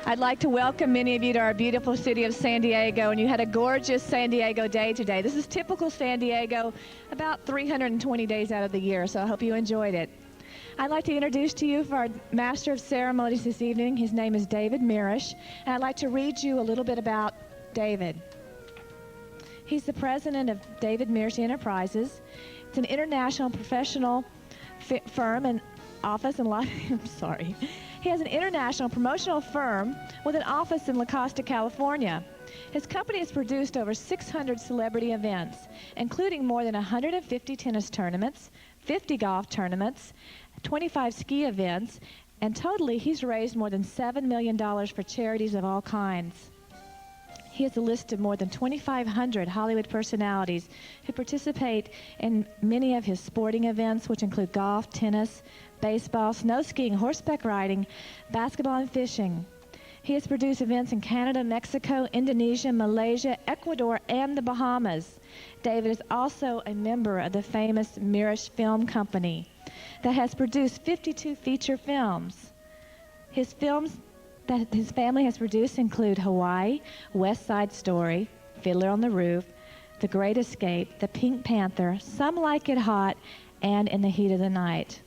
I'd like to welcome many of you to our beautiful city of San Diego, and you had a gorgeous San Diego day today. This is typical San Diego, about 320 days out of the year, so I hope you enjoyed it. I'd like to introduce to you for our Master of Ceremonies this evening. His name is David Mirisch, and I'd like to read you a little bit about David. He's the president of David Mirisch Enterprises. It's an international professional firm and office in He has an international promotional firm with an office in La Costa, California. His company has produced over 600 celebrity events, including more than 150 tennis tournaments, 50 golf tournaments, 25 ski events, and totally he's raised more than $7 million for charities of all kinds. He has a list of more than 2,500 Hollywood personalities who participate in many of his sporting events, which include golf, tennis, baseball, snow skiing, horseback riding, basketball, and fishing. He has produced events in Canada, Mexico, Indonesia, Malaysia, Ecuador, and the Bahamas. David is also a member of the famous Mirisch Film Company that has produced 52 feature films. His films that his family has produced include Hawaii, West Side Story, Fiddler on the Roof, The Great Escape, The Pink Panther, Some Like It Hot, and In the Heat of the Night.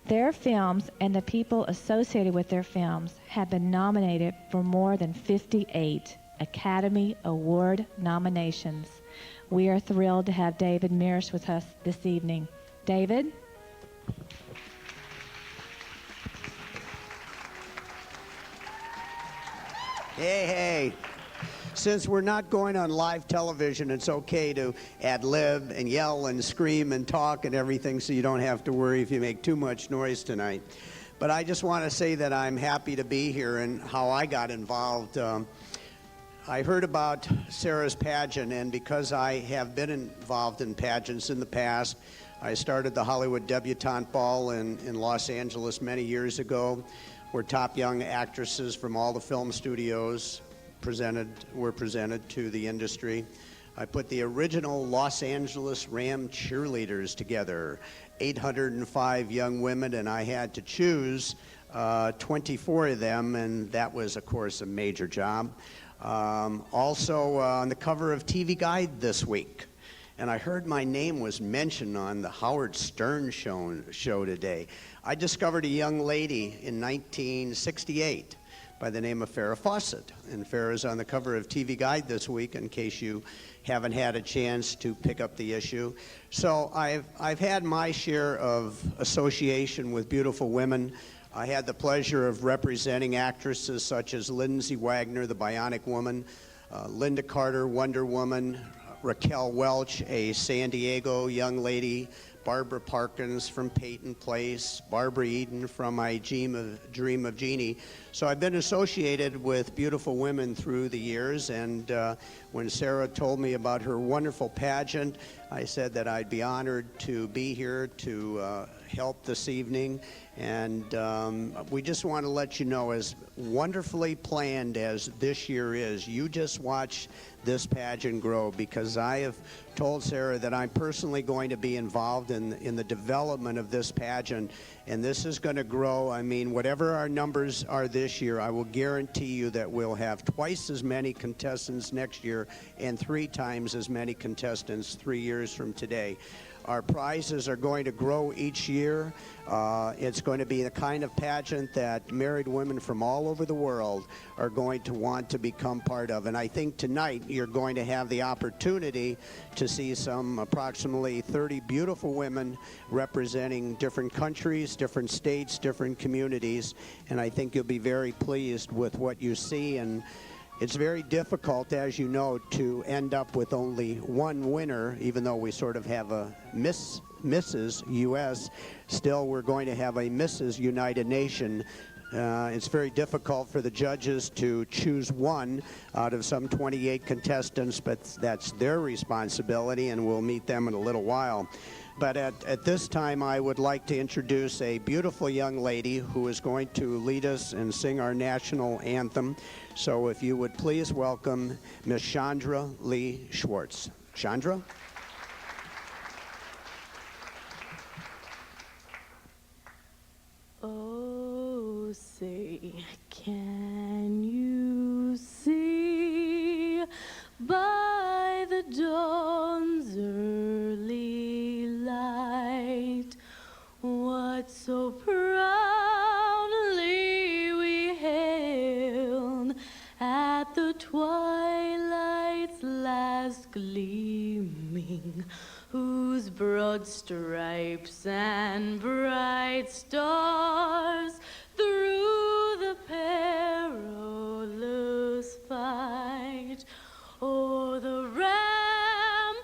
Their films and the people associated with their films have been nominated for more than 58 Academy Award nominations. We are thrilled to have David Mirisch with us this evening. David? Hey. Since we're not going on live television, it's okay to ad-lib and yell and scream and talk and everything, so you don't have to worry if you make too much noise tonight. But I just want to say that I'm happy to be here and how I got involved. I heard about Sarah's pageant, and because I have been involved in pageants in the past, I started the Hollywood Debutante Ball in Los Angeles many years ago, where top young actresses from all the film studios were presented to the industry. I put the original Los Angeles Ram cheerleaders together, 805 young women, and I had to choose 24 of them, and that was, of course, a major job. Also on the cover of TV Guide this week, and I heard my name was mentioned on the Howard Stern show today. I discovered a young lady in 1968 by the name of Farrah Fawcett, and Farrah's on the cover of TV Guide this week, in case you haven't had a chance to pick up the issue. So I've had my share of association with beautiful women. I had the pleasure of representing actresses such as Lindsay Wagner, the Bionic Woman, Linda Carter, Wonder Woman, Raquel Welch, a San Diego young lady, Barbara Parkins from Peyton Place, Barbara Eden from My Dream of Jeannie. So I've been associated with beautiful women through the years, and when Sarah told me about her wonderful pageant, I said that I'd be honored to be here to help this evening. And we just want to let you know, as wonderfully planned as this year is, you just watch this pageant grow, because I have told Sarah that I'm personally going to be involved in the development of this pageant, and this is going to grow. I mean, whatever our numbers are this year, I will guarantee you that we'll have twice as many contestants next year and 3 times as many contestants 3 years from today. Our prizes are going to grow each year. It's going to be the kind of pageant that married women from all over the world are going to want to become part of. And I think tonight you're going to have the opportunity to see some approximately 30 beautiful women representing different countries, different states, different communities. And I think you'll be very pleased with what you see. And it's very difficult, as you know, to end up with only one winner, even though we sort of have a Mrs. U.S. Still, we're going to have a Mrs. United Nation. It's very difficult for the judges to choose one out of some 28 contestants, but that's their responsibility, and we'll meet them in a little while. But at this time, I would like to introduce a beautiful young lady who is going to lead us and sing our national anthem. So if you would please welcome Miss Chandra Lee Schwartz. Chandra? say, can you see by the dawn's early light what so proudly we hailed at the twilight's last gleaming, whose broad stripes and bright stars through the perilous fight o'er the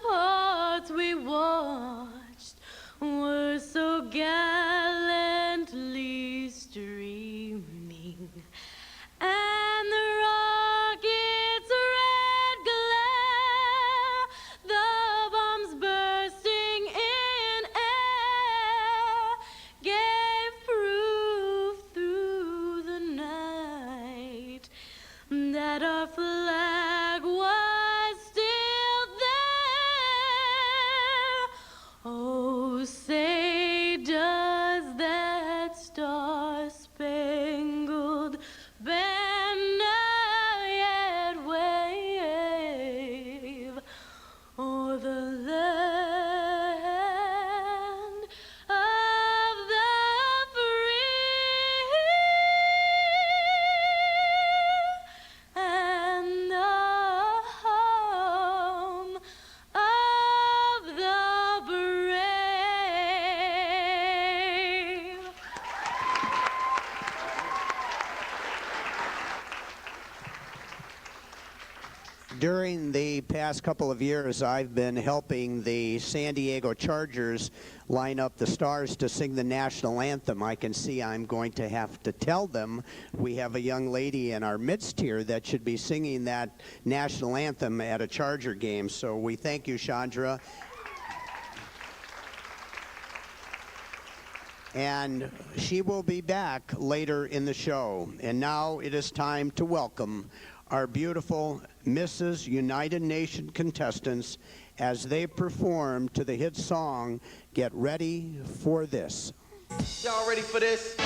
ramparts we watched were so gallantly streaming, and the rocket's red glare, the bombs bursting in air, gave proof through the night that our flag was still there. Oh, say does that star-spangled banner yet wave o'er the land of the free and the home of the brave? During the past couple of years, I've been helping the San Diego Chargers line up the stars to sing the national anthem. I can see I'm going to have to tell them we have a young lady in our midst here that should be singing that national anthem at a Charger game. So we thank you, Chandra. And she will be back later in the show. And now it is time to welcome our beautiful Mrs. United Nation contestants as they perform to the hit song, Get Ready for This. Y'all ready for this?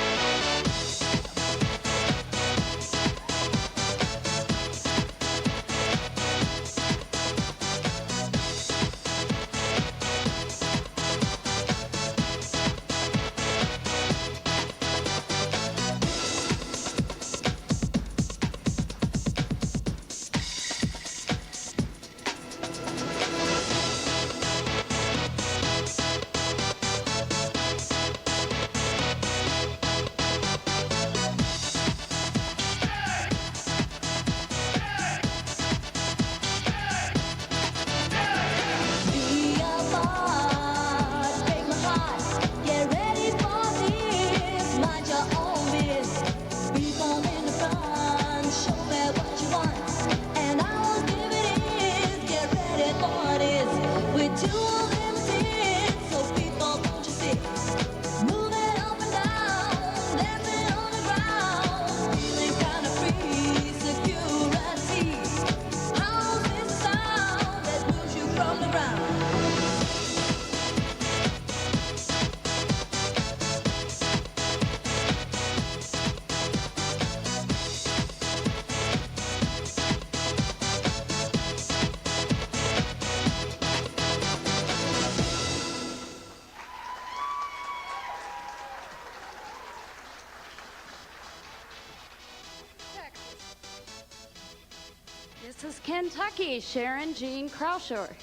This is Kentucky, Sharon Jean Crawshore.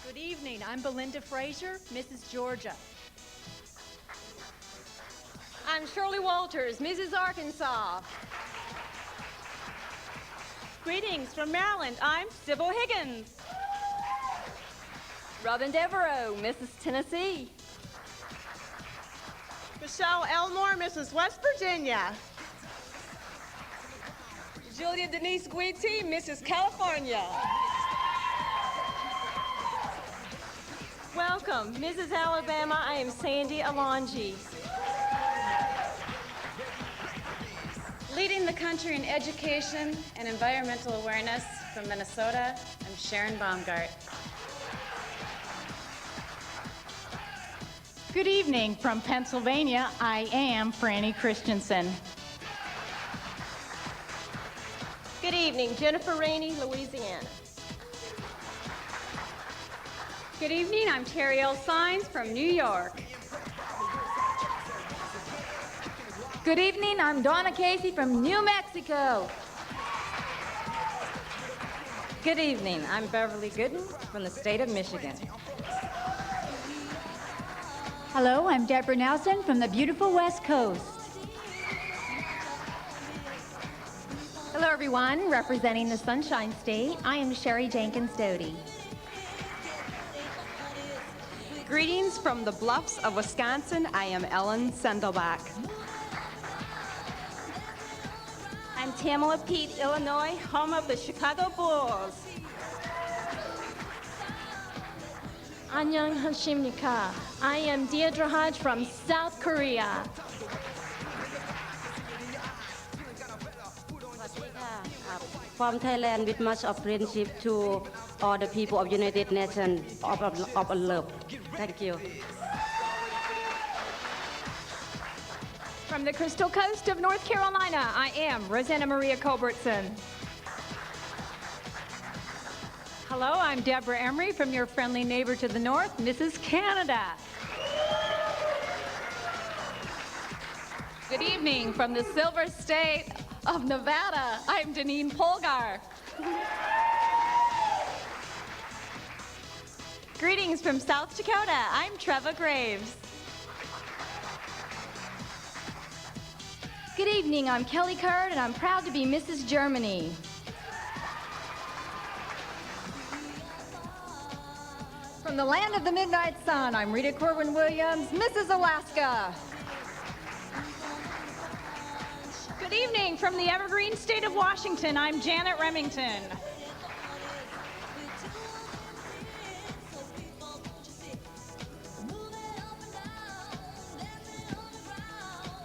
Good evening. I'm Belinda Frazier, Mrs. Georgia. I'm Shirley Walters, Mrs. Arkansas. Greetings from Maryland. I'm Sybil Higgins. Robin Devereaux, Mrs. Tennessee. Michelle Elmore, Mrs. West Virginia. Julia Denise Guiti, Mrs. California. Welcome, Mrs. Alabama. I am Sandy Alonji. Leading the country in education and environmental awareness from Minnesota, I'm Sharon Baumgart. Good evening from Pennsylvania. I am Franny Christensen. Good evening, Jennifer Rainey, Louisiana. Good evening, I'm Terry L. Sines from New York. Good evening, I'm Donna Casey from New Mexico. Good evening, I'm Beverly Gooden from the state of Michigan. Hello, I'm Deborah Nelson from the beautiful West Coast. Hello, everyone. Representing the Sunshine State, I am Sherry Jenkins Doty. Greetings from the bluffs of Wisconsin. I am Ellen Sendelbach. I'm Tamala Pete, Illinois, home of the Chicago Bulls. Annyeong Hashimnika. I am Deirdre Hodge from South Korea. From Thailand, with much of friendship to all the people of United Nations of love. Thank you. From the Crystal Coast of North Carolina, I am Rosanna Maria Culbertson. Hello, I'm Deborah Emery from your friendly neighbor to the north, Mrs. Canada. Good evening from the Silver State of Nevada. I'm Deneen Polgar. Greetings from South Dakota, I'm Trevor Graves. Good evening, I'm Kelly Curd, and I'm proud to be Mrs. Germany. From the land of the midnight sun, I'm Rita Corwin Williams, Mrs. Alaska. Good evening from the Evergreen State of Washington, I'm Janet Remington.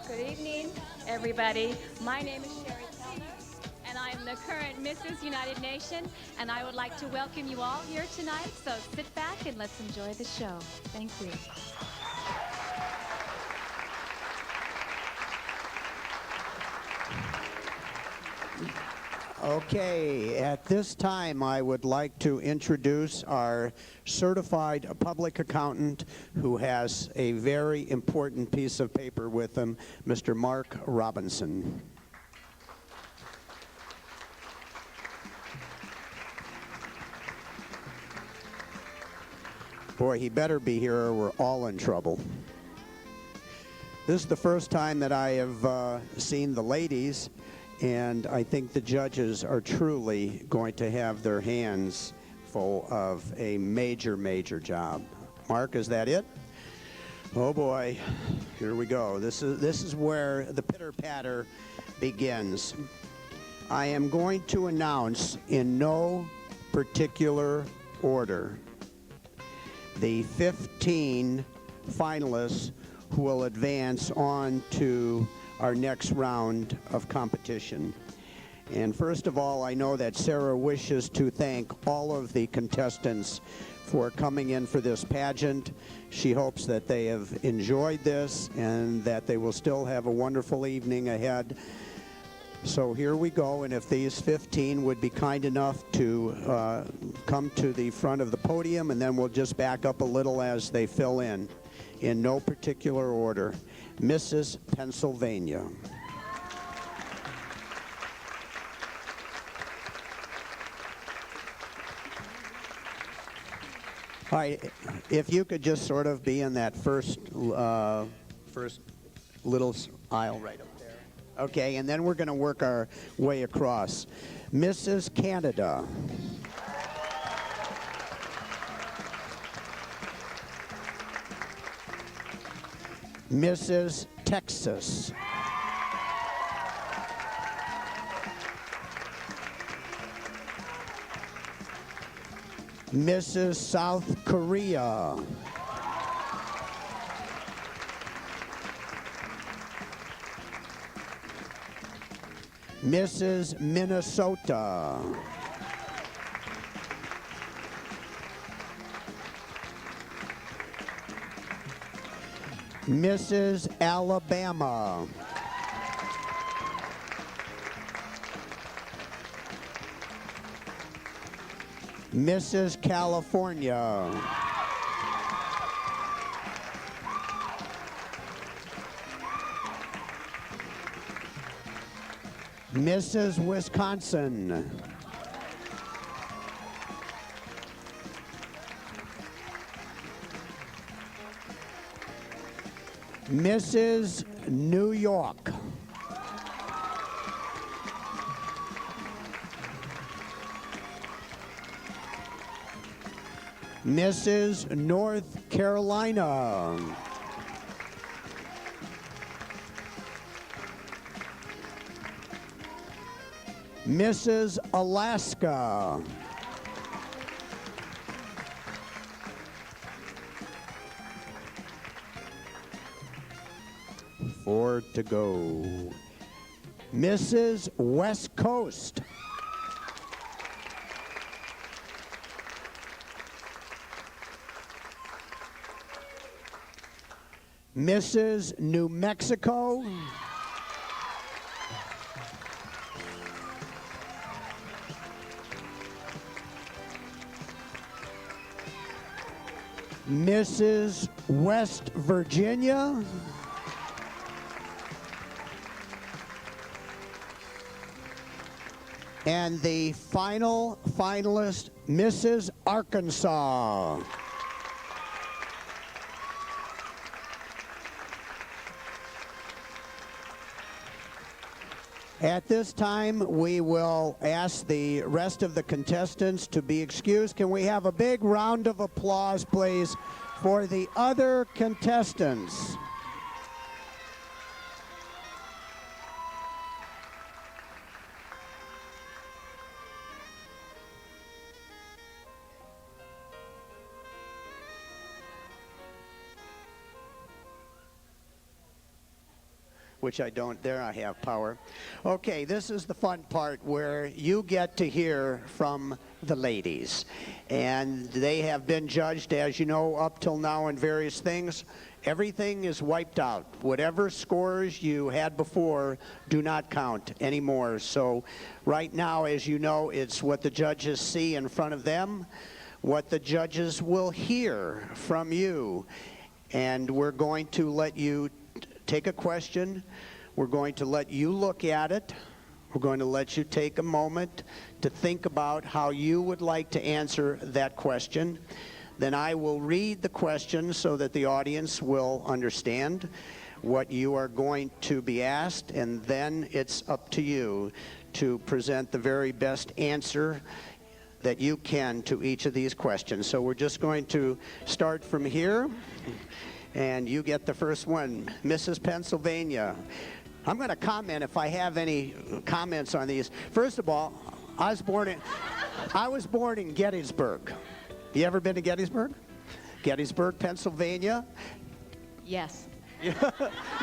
Good evening, everybody. My name is Sherry Kellner, and I'm the current Mrs. United Nation, and I would like to welcome you all here tonight. So sit back and let's enjoy the show. Thank you. Okay, at this time I would like to introduce our certified public accountant who has a very important piece of paper with him, Mr. Mark Robinson. Boy, he better be here or we're all in trouble. This is the first time that I have seen the ladies, and I think the judges are truly going to have their hands full of a major, major job. Mark, is that it? Oh boy, here we go. This is where the pitter-patter begins. I am going to announce in no particular order the 15 finalists who will advance on to our next round of competition. And first of all, I know that Sarah wishes to thank all of the contestants for coming in for this pageant. She hopes that they have enjoyed this and that they will still have a wonderful evening ahead. So here we go, and if these 15 would be kind enough to come to the front of the podium, and then we'll just back up a little as they fill in no particular order. Mrs. Pennsylvania. All right, if you could just sort of be in that first little aisle right up there. Okay, and then we're going to work our way across. Mrs. Canada. Mrs. Texas. Mrs. South Korea. Mrs. Minnesota. Mrs. Alabama. Mrs. California. Mrs. Wisconsin. Mrs. New York. Mrs. North Carolina. Mrs. Alaska. Four to go. Mrs. West Coast. Mrs. New Mexico. Mrs. West Virginia. And the final finalist, Mrs. Arkansas. At this time, we will ask the rest of the contestants to be excused. Can we have a big round of applause, please, for the other contestants? Which I don't, there I have power. Okay, this is the fun part where you get to hear from the ladies. And they have been judged, as you know, up till now in various things. Everything is wiped out. Whatever scores you had before do not count anymore. So right now, as you know, it's what the judges see in front of them, what the judges will hear from you. And we're going to let you take a question. We're going to let you look at it. We're going to let you take a moment to think about how you would like to answer that question. Then I will read the question so that the audience will understand what you are going to be asked, and then it's up to you to present the very best answer that you can to each of these questions. So we're just going to start from here. And you get the first one, Mrs. Pennsylvania. I'm going to comment if I have any comments on these. First of all, I was born in Gettysburg. You ever been to Gettysburg? Gettysburg, Pennsylvania? Yes.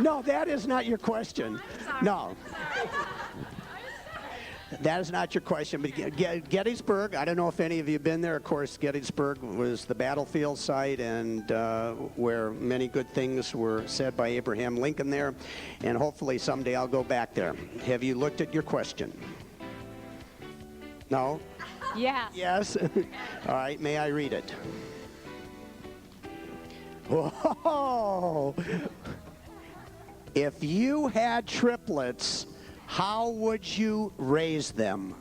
No, that is not your question. No. That is not your question, but Gettysburg, I don't know if any of you have been there. Of course, Gettysburg was the battlefield site and where many good things were said by Abraham Lincoln there, and hopefully someday I'll go back there. Have you looked at your question? No? Yes. Yes? All right, may I read it? Whoa! If you had triplets, how would you raise them?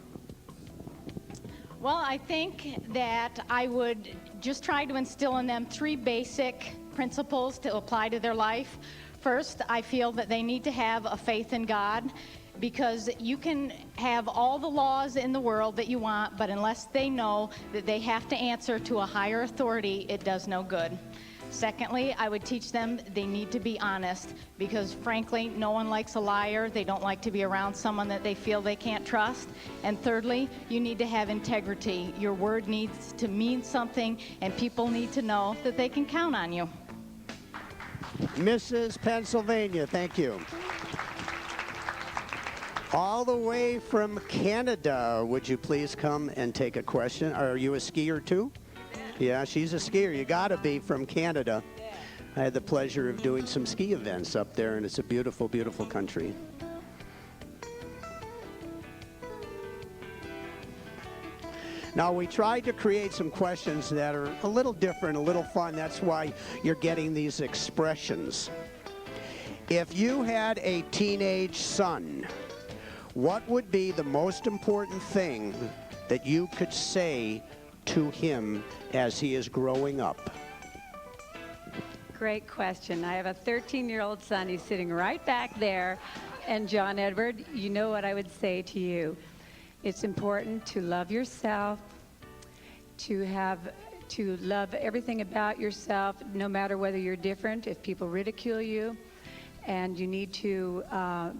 Well, I think that I would just try to instill in them 3 basic principles to apply to their life. First, I feel that they need to have a faith in God, because you can have all the laws in the world that you want, but unless they know that they have to answer to a higher authority, it does no good. Secondly, I would teach them they need to be honest, because frankly, no one likes a liar. They don't like to be around someone that they feel they can't trust. And thirdly, you need to have integrity. Your word needs to mean something, and people need to know that they can count on you. Mrs. Pennsylvania, thank you. All the way from Canada, would you please come and take a question? Are you a skier too? Yeah, she's a skier. You got to be from Canada. I had the pleasure of doing some ski events up there, and it's a beautiful, beautiful country. Now, we tried to create some questions that are a little different, a little fun. That's why you're getting these expressions. If you had a teenage son, what would be the most important thing that you could say to him as he is growing up? Great question. I have a 13-year-old son. He's sitting right back there. And John Edward, you know what I would say to you. It's important to love yourself, to love everything about yourself, no matter whether you're different, if people ridicule you. And you need to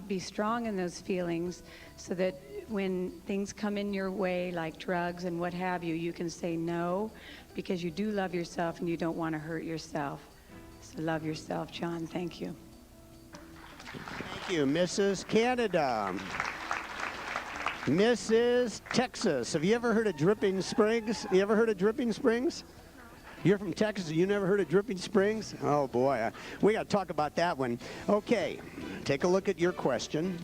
be strong in those feelings so that when things come in your way, like drugs and what have you, you can say no, because you do love yourself and you don't want to hurt yourself. So love yourself, John. Thank you. Thank you, Mrs. Canada. Mrs. Texas. Have you ever heard of Dripping Springs? You ever heard of Dripping Springs? You're from Texas, you never heard of Dripping Springs? Oh boy, we got to talk about that one. Okay, take a look at your question.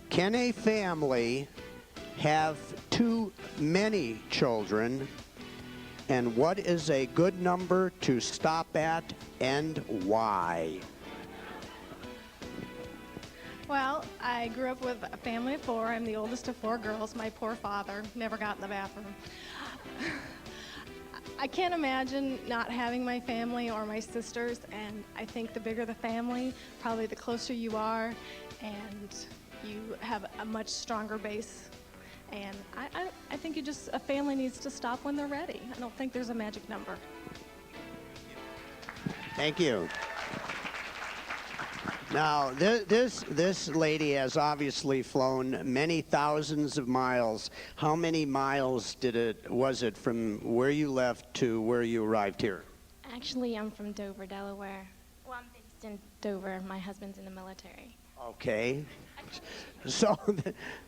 Can a family have too many children? And what is a good number to stop at, and why? Well, I grew up with a family of 4. I'm the oldest of 4 girls. My poor father never got in the bathroom. I can't imagine not having my family or my sisters, and I think the bigger the family, probably the closer you are, and you have a much stronger base. And I think a family needs to stop when they're ready. I don't think there's a magic number. Thank you. Now, this lady has obviously flown many thousands of miles. How many miles was it from where you left to where you arrived here? Actually, I'm from Dover, Delaware. Well, I'm based in Dover. My husband's in the military. Okay. So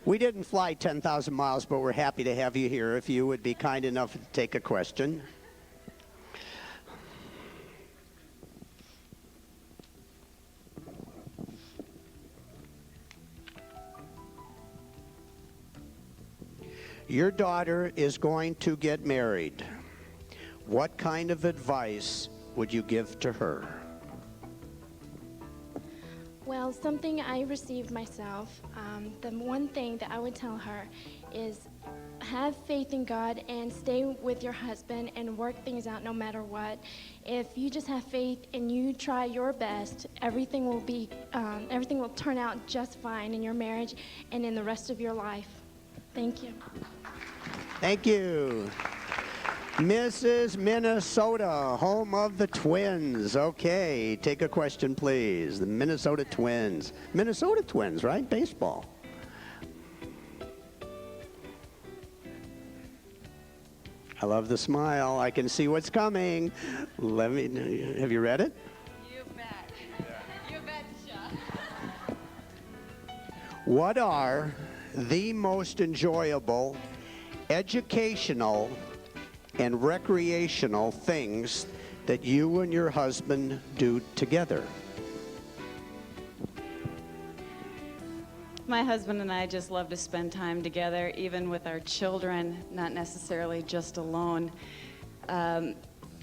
we didn't fly 10,000 miles, but we're happy to have you here. If you would be kind enough to take a question. Your daughter is going to get married. What kind of advice would you give to her? Well, something I received myself, the one thing that I would tell her is have faith in God and stay with your husband and work things out no matter what. If you just have faith and you try your best, everything will turn out just fine in your marriage and in the rest of your life. Thank you. Thank you. Mrs. Minnesota, home of the Twins. Okay, take a question, please. The Minnesota Twins. Minnesota Twins, right? Baseball. I love the smile. I can see what's coming. Have you read it? You bet. You betcha. What are the most enjoyable educational and recreational things that you and your husband do together? My husband and I just love to spend time together, even with our children, not necessarily just alone.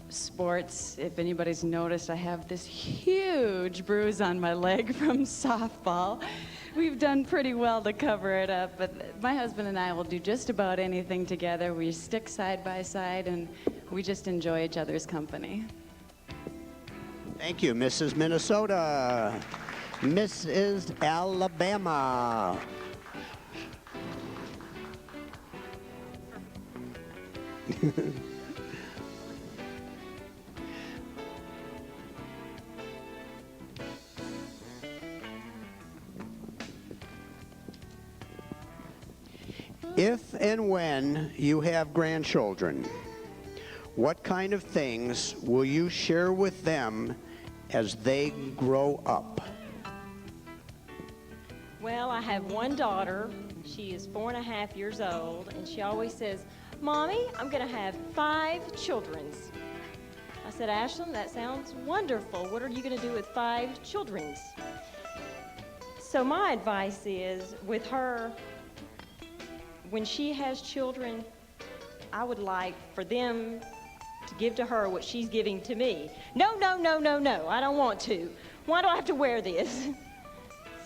Sports, if anybody's noticed, I have this huge bruise on my leg from softball. We've done pretty well to cover it up, but my husband and I will do just about anything together. We stick side by side, and we just enjoy each other's company. Thank you, Mrs. Minnesota. Mrs. Alabama. If and when you have grandchildren, what kind of things will you share with them as they grow up? Well, I have one daughter, She is 4.5 years old, and she always says, "Mommy, I'm going to have 5 childrens." I said, "Ashlyn, that sounds wonderful. What are you going to do with 5 childrens?" So my advice is, with her, when she has children, I would like for them to give to her what she's giving to me. No, no, no, no, no, I don't want to. Why do I have to wear this?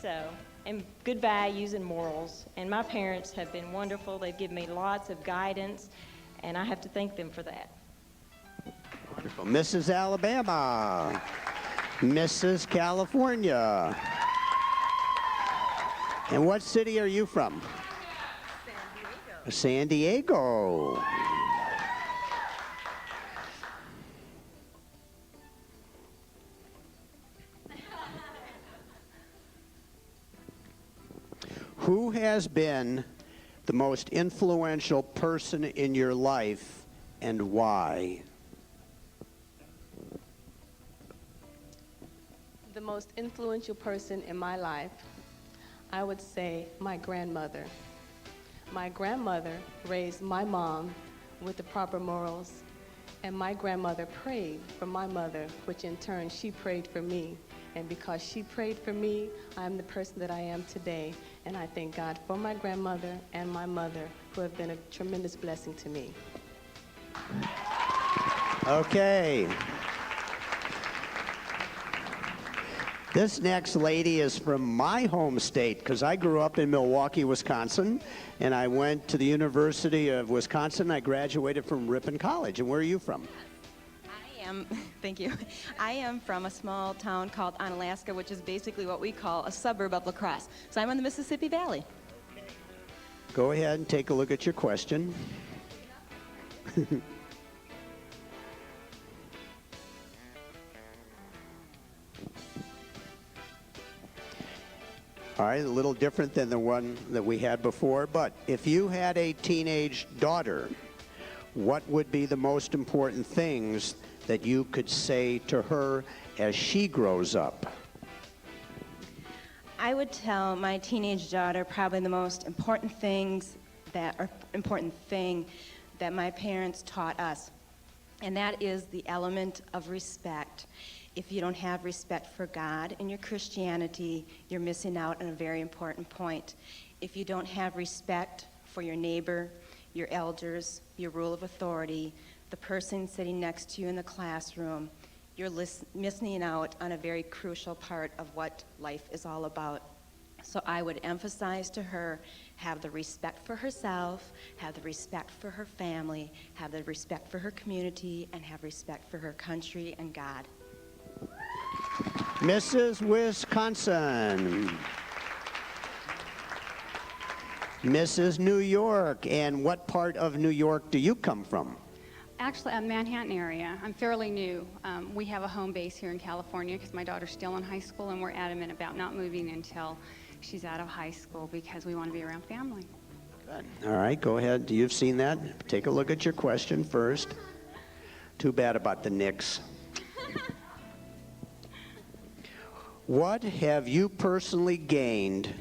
So, and good values and morals. And my parents have been wonderful. They've given me lots of guidance, and I have to thank them for that. Wonderful. Mrs. Alabama. Mrs. California. And what city are you from? San Diego. Who has been the most influential person in your life and why? The most influential person in my life, I would say my grandmother. My grandmother raised my mom with the proper morals, and my grandmother prayed for my mother, which in turn she prayed for me. And because she prayed for me, I'm the person that I am today. And I thank God for my grandmother and my mother, who have been a tremendous blessing to me. Okay. This next lady is from my home state, because I grew up in Milwaukee, Wisconsin, and I went to the University of Wisconsin. I graduated from Ripon College. And where are you from? Thank you. I am from a small town called Onalaska, which is basically what we call a suburb of La Crosse. So I'm in the Mississippi Valley. Go ahead and take a look at your question. All right, a little different than the one that we had before, but if you had a teenage daughter, what would be the most important things that you could say to her as she grows up? I would tell my teenage daughter probably the most important thing that my parents taught us, and that is the element of respect. If you don't have respect for God and your Christianity, you're missing out on a very important point. If you don't have respect for your neighbor, your elders, your rule of authority, the person sitting next to you in the classroom, you're missing out on a very crucial part of what life is all about. So I would emphasize to her, have the respect for herself, have the respect for her family, have the respect for her community, and have respect for her country and God. Mrs. Wisconsin. Mrs. New York. And what part of New York do you come from? Actually, Manhattan area. I'm fairly new. We have a home base here in California because my daughter's still in high school, and we're adamant about not moving until she's out of high school because we want to be around family. Good. All right, go ahead. You've seen that. Take a look at your question first. Too bad about the Knicks. What have you personally gained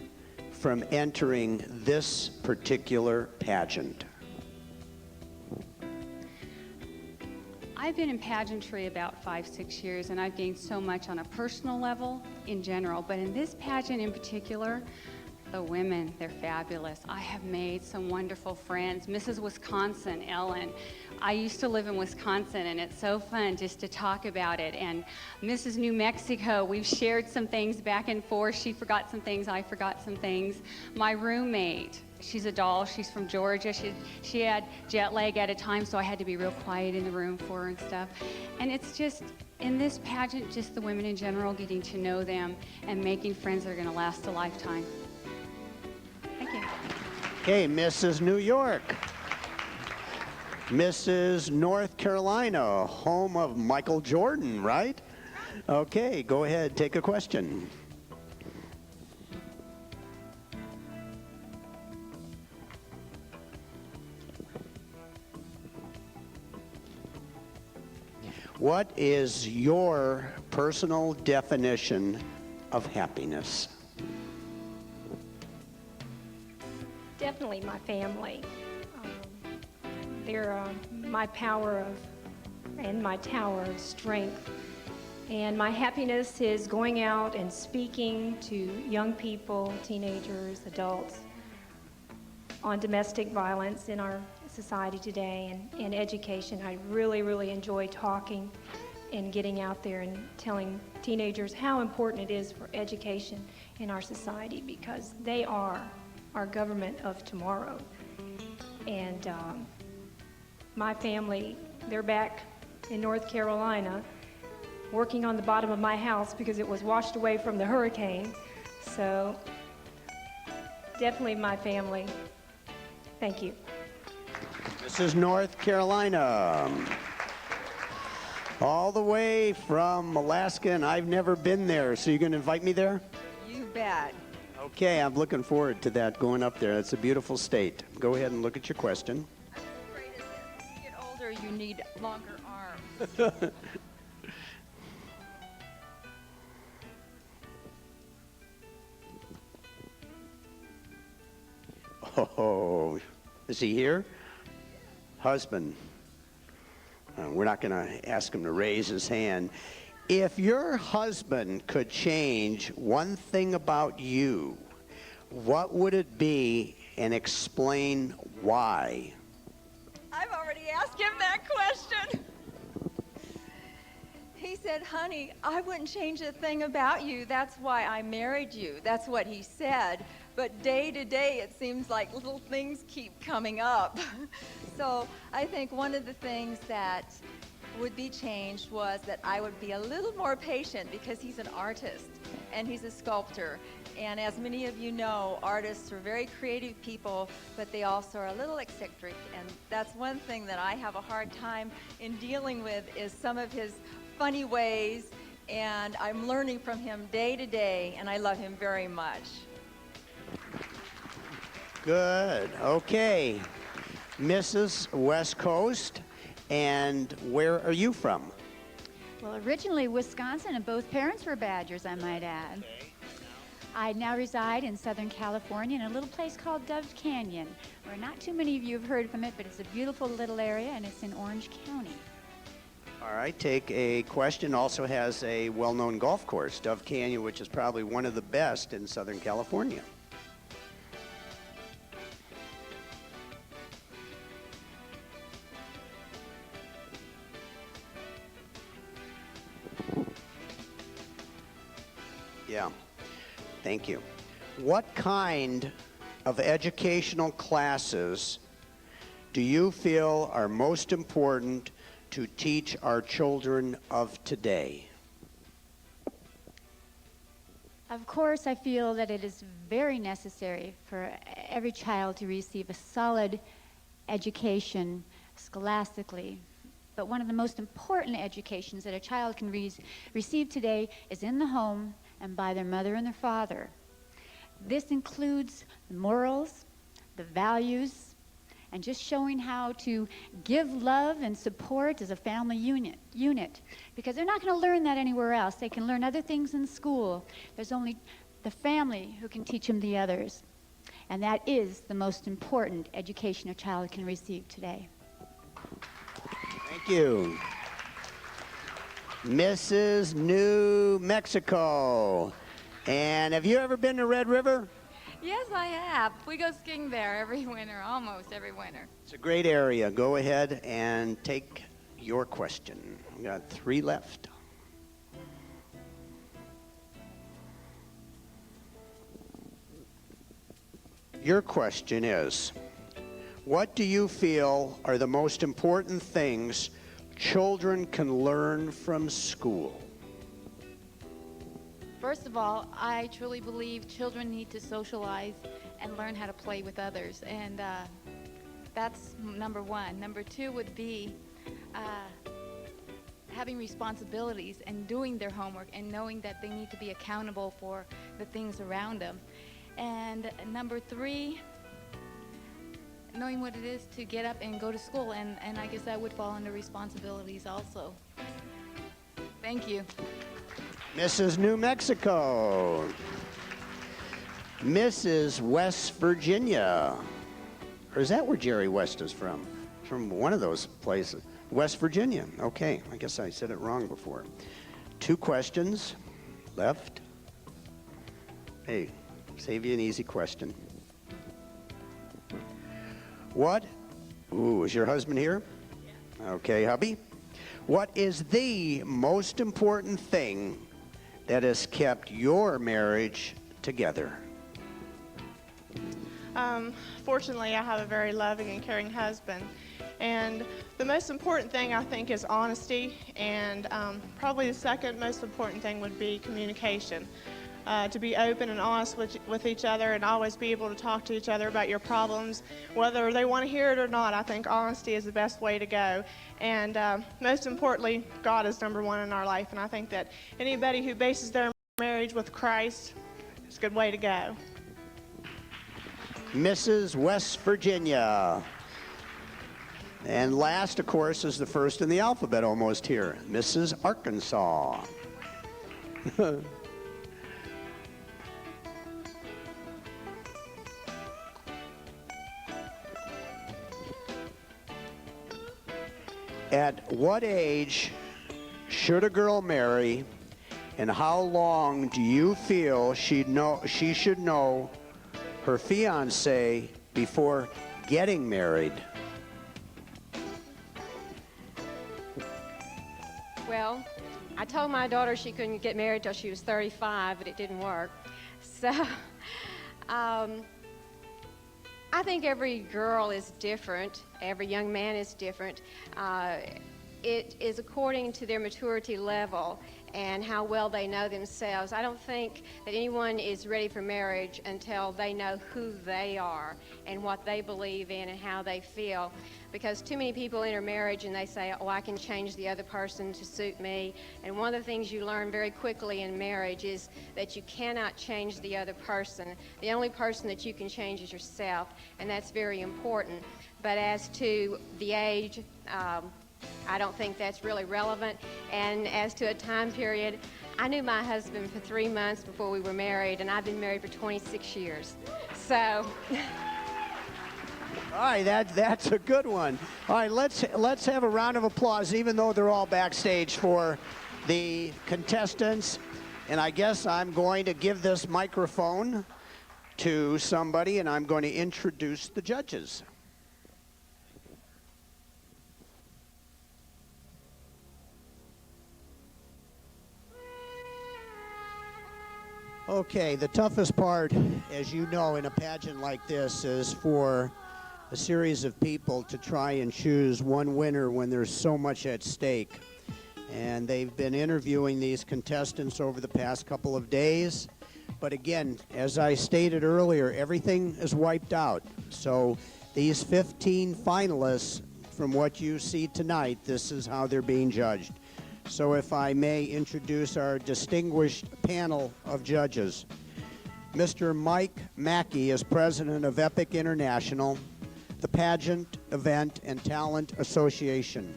from entering this particular pageant? I've been in pageantry about 5-6 years, and I've gained so much on a personal level in general, but in this pageant in particular, the women, they're fabulous. I have made some wonderful friends. Mrs. Wisconsin, Ellen. I used to live in Wisconsin, and it's so fun just to talk about it. And Mrs. New Mexico, we've shared some things back and forth. She forgot some things, I forgot some things. My roommate, she's a doll. She's from Georgia. She had jet lag at a time, so I had to be real quiet in the room for her and stuff. And it's just, in this pageant, just the women in general, getting to know them and making friends that are going to last a lifetime. Thank you. Okay, Mrs. New York. Mrs. North Carolina, home of Michael Jordan, right? Okay, go ahead, take a question. What is your personal definition of happiness? definitely my family. They're my power of and my tower of strength. And my happiness is going out and speaking to young people, teenagers, adults, on domestic violence in our society today and education. I really, really enjoy talking and getting out there and telling teenagers how important it is for education in our society, because they are our government of tomorrow. And my family, they're back in North Carolina working on the bottom of my house because it was washed away from the hurricane. So definitely my family. Thank you. This is North Carolina. All the way from Alaska, and I've never been there. So you're going to invite me there? You bet. Okay, I'm looking forward to that, going up there. It's a beautiful state. Go ahead and look at your question. I'm afraid as you get older, you need longer arms. Oh, is he here? Husband. We're not going to ask him to raise his hand. If your husband could change one thing about you, what would it be, and explain why? I've already asked him that question. He said, honey, I wouldn't change a thing about you. That's why I married you. That's what he said. But day to day, it seems like little things keep coming up. So I think one of the things that would be changed was that I would be a little more patient, because he's an artist and he's a sculptor. And as many of you know, artists are very creative people, but they also are a little eccentric. And that's one thing that I have a hard time in dealing with, is some of his funny ways. And I'm learning from him day to day, and I love him very much. Good. Okay. Mrs. West Coast, and where are you from? Well, originally Wisconsin, and both parents were Badgers, I might add. Okay. I now reside in Southern California in a little place called Dove Canyon, where not too many of you have heard from it, but it's a beautiful little area, and it's in Orange County. All right, take a question. Also has a well-known golf course, Dove Canyon, which is probably one of the best in Southern California. Yeah, thank you. What kind of educational classes do you feel are most important to teach our children of today? Of course, I feel that it is very necessary for every child to receive a solid education scholastically. But one of the most important educations that a child can receive today is in the home and by their mother and their father. This includes the morals, the values, and just showing how to give love and support as a family unit. Because they're not going to learn that anywhere else. They can learn other things in school. There's only the family who can teach them the others. And that is the most important education a child can receive today. Thank you. Mrs. New Mexico. And have you ever been to Red River? Yes, I have. We go skiing there every winter, almost every winter. It's a great area. Go ahead and take your question. We've got 3 left. Your question is, what do you feel are the most important things children can learn from school? First of all, I truly believe children need to socialize and learn how to play with others. And that's number one. Number 2 would be having responsibilities and doing their homework and knowing that they need to be accountable for the things around them. And number 3, knowing what it is to get up and go to school. And I guess that would fall under responsibilities also. Thank you. Mrs. New Mexico. Mrs. West Virginia. Or is that where Jerry West is from? From one of those places. West Virginia. Okay, I guess I said it wrong before. 2 questions left. Hey, save you an easy question. What? Ooh, is your husband here? Okay, hubby. What is the most important thing that has kept your marriage together? Fortunately, I have a very loving and caring husband. And the most important thing, I think, is honesty. And probably the second most important thing would be communication. To be open and honest with each other and always be able to talk to each other about your problems, whether they want to hear it or not. I think honesty is the best way to go. And most importantly, God is number one in our life. And I think that anybody who bases their marriage with Christ is a good way to go. Mrs. West Virginia. And last, of course, is the first in the alphabet almost here, Mrs. Arkansas. At what age should a girl marry, and how long do you feel she should know her fiancé before getting married? Well, I told my daughter she couldn't get married till she was 35, but it didn't work. So, I think every girl is different. Every young man is different. It is according to their maturity level and how well they know themselves. I don't think that anyone is ready for marriage until they know who they are and what they believe in and how they feel. Because too many people enter marriage and they say, oh, I can change the other person to suit me. And one of the things you learn very quickly in marriage is that you cannot change the other person. The only person that you can change is yourself, and that's very important. But as to the age, I don't think that's really relevant. And as to a time period, I knew my husband for 3 months before we were married, and I've been married for 26 years. So. All right, that's a good one. All right, let's have a round of applause, even though they're all backstage, for the contestants. And I guess I'm going to give this microphone to somebody, and I'm going to introduce the judges. Okay, the toughest part, as you know, in a pageant like this is for a series of people to try and choose one winner when there's so much at stake. And they've been interviewing these contestants over the past couple of days. But again, as I stated earlier, everything is wiped out. So these 15 finalists, from what you see tonight, this is how they're being judged. So if I may introduce our distinguished panel of judges. Mr. Mike Mackey is president of Epic International, the Pageant, Event, and Talent Association.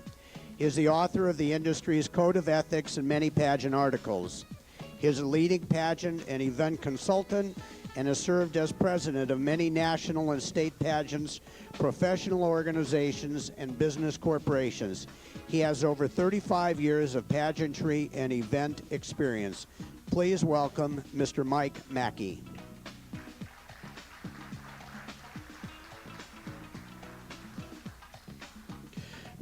He is the author of the industry's Code of Ethics and many pageant articles. He is a leading pageant and event consultant and has served as president of many national and state pageants, professional organizations, and business corporations. He has over 35 years of pageantry and event experience. Please welcome Mr. Mike Mackey.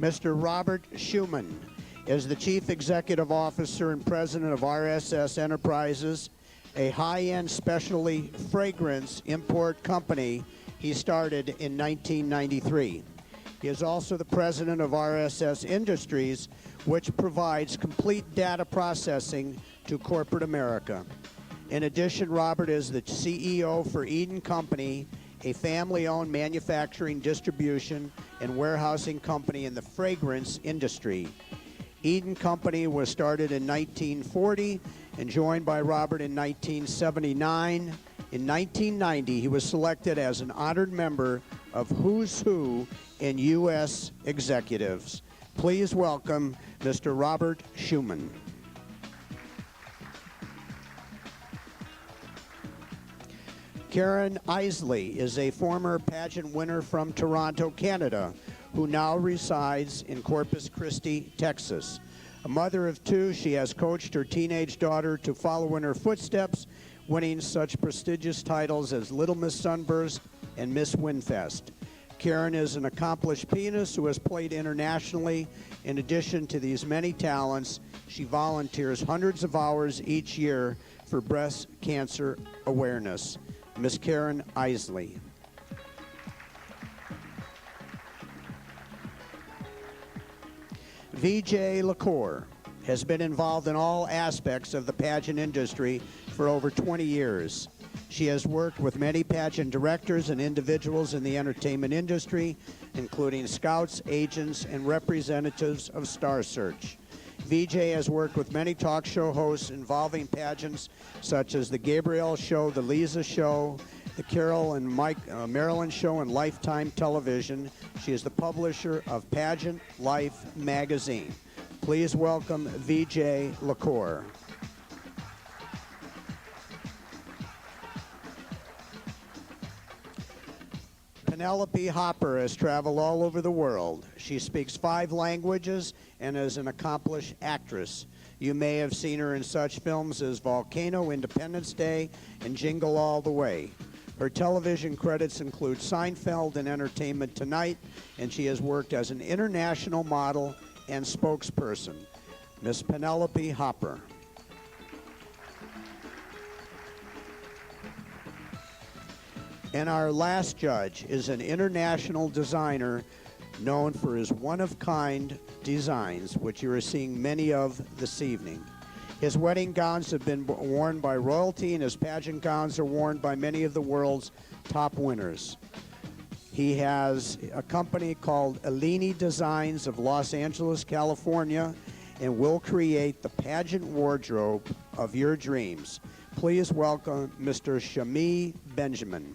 Mr. Robert Schumann is the Chief Executive Officer and President of RSS Enterprises, a high-end specialty fragrance import company he started in 1993. He is also the president of RSS Industries, which provides complete data processing to corporate America. In addition, Robert is the CEO for Eden Company, a family-owned manufacturing, distribution, and warehousing company in the fragrance industry. Eden Company was started in 1940 and joined by Robert in 1979. In 1990, he was selected as an honored member of Who's Who in U.S. Executives. Please welcome Mr. Robert Schumann. Karen Isley is a former pageant winner from Toronto, Canada, who now resides in Corpus Christi, Texas. A mother of two, she has coached her teenage daughter to follow in her footsteps, winning such prestigious titles as Little Miss Sunburst and Miss Winfest. Karen is an accomplished pianist who has played internationally. In addition to these many talents, she volunteers hundreds of hours each year for breast cancer awareness. Miss Karen Isley. VJ LaCour has been involved in all aspects of the pageant industry for over 20 years. She has worked with many pageant directors and individuals in the entertainment industry, including scouts, agents, and representatives of Star Search. VJ has worked with many talk show hosts involving pageants such as The Gabrielle Show, The Lisa Show, The Carol and Marilyn Show, and Lifetime Television. She is the publisher of Pageant Life magazine. Please welcome VJ LaCour. Penelope Hopper has traveled all over the world. She speaks 5 languages and is an accomplished actress. You may have seen her in such films as Volcano, Independence Day, and Jingle All the Way. Her television credits include Seinfeld and Entertainment Tonight, and she has worked as an international model and spokesperson. Miss Penelope Hopper. And our last judge is an international designer known for his one-of-kind designs, which you are seeing many of this evening. His wedding gowns have been worn by royalty, and his pageant gowns are worn by many of the world's top winners. He has a company called Eleni Designs of Los Angeles, California, and will create the pageant wardrobe of your dreams. Please welcome Mr. Shami Benjamin.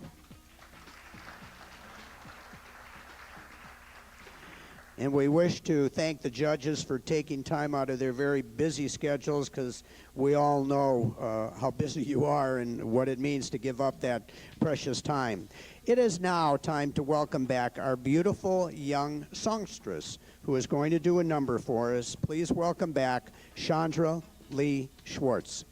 And we wish to thank the judges for taking time out of their very busy schedules, because we all know how busy you are and what it means to give up that precious time. It is now time to welcome back our beautiful young songstress who is going to do a number for us. Please welcome back Chandra Lee Schwartz.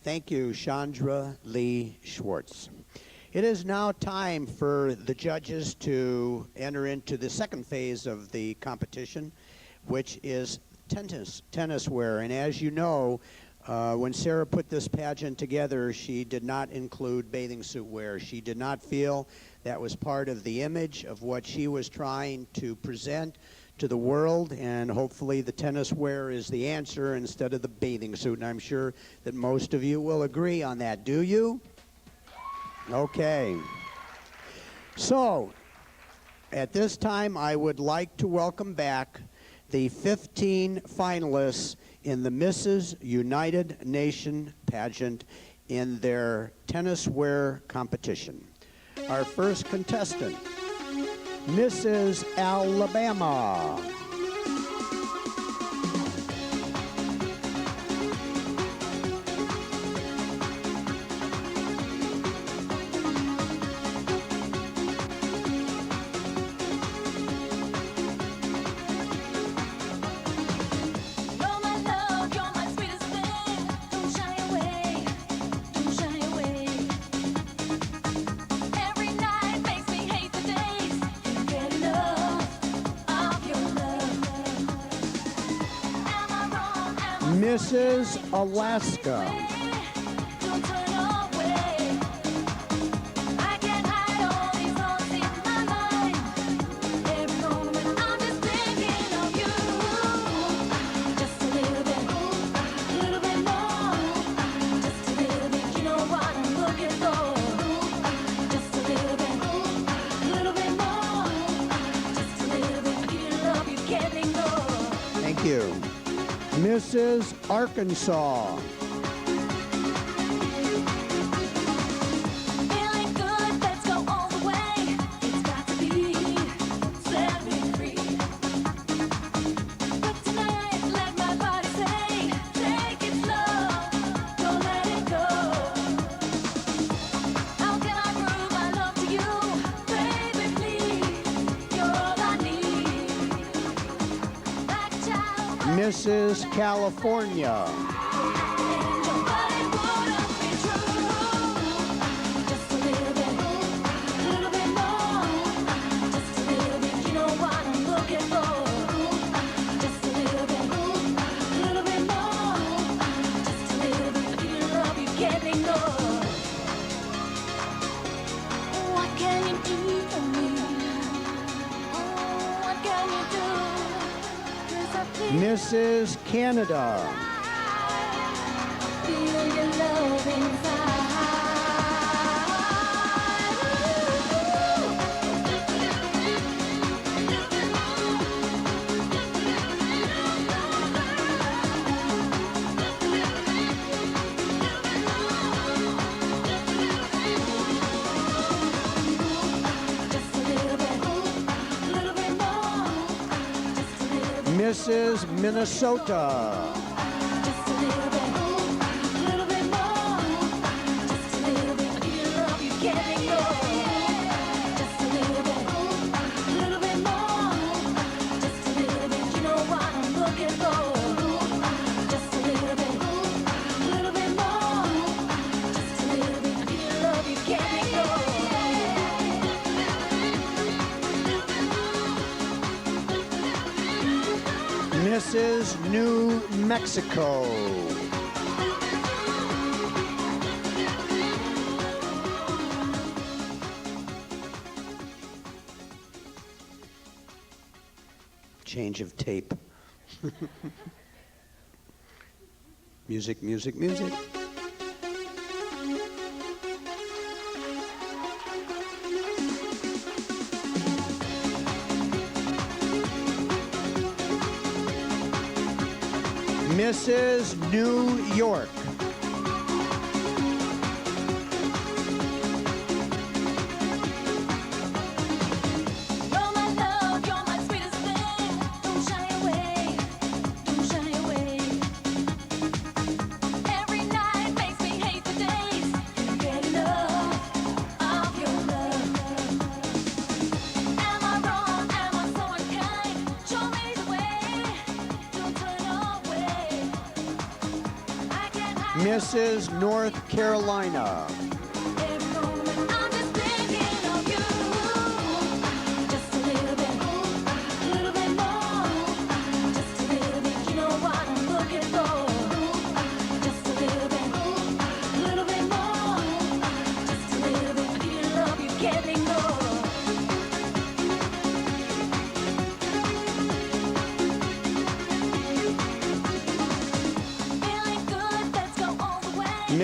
Thank you, Chandra Lee Schwartz. It is now time for the judges to enter into the second phase of the competition, which is tennis wear. And as you know, when Sarah put this pageant together, she did not include bathing suit wear. She did not feel that was part of the image of what she was trying to present to the world, and hopefully the tennis wear is the answer instead of the bathing suit. And I'm sure that most of you will agree on that. Do you? Okay. So, at this time, I would like to welcome back the 15 finalists in the Mrs. United Nation pageant in their tennis wear competition. Our first contestant, Mrs. Alabama. Mrs. Alaska. Thank you. Mrs. Arkansas. Mrs. California. Mrs. Canada. Mrs. Minnesota. Mrs. New Mexico. Change of tape. Music, music, music. Mrs. New York. Mrs. North Carolina.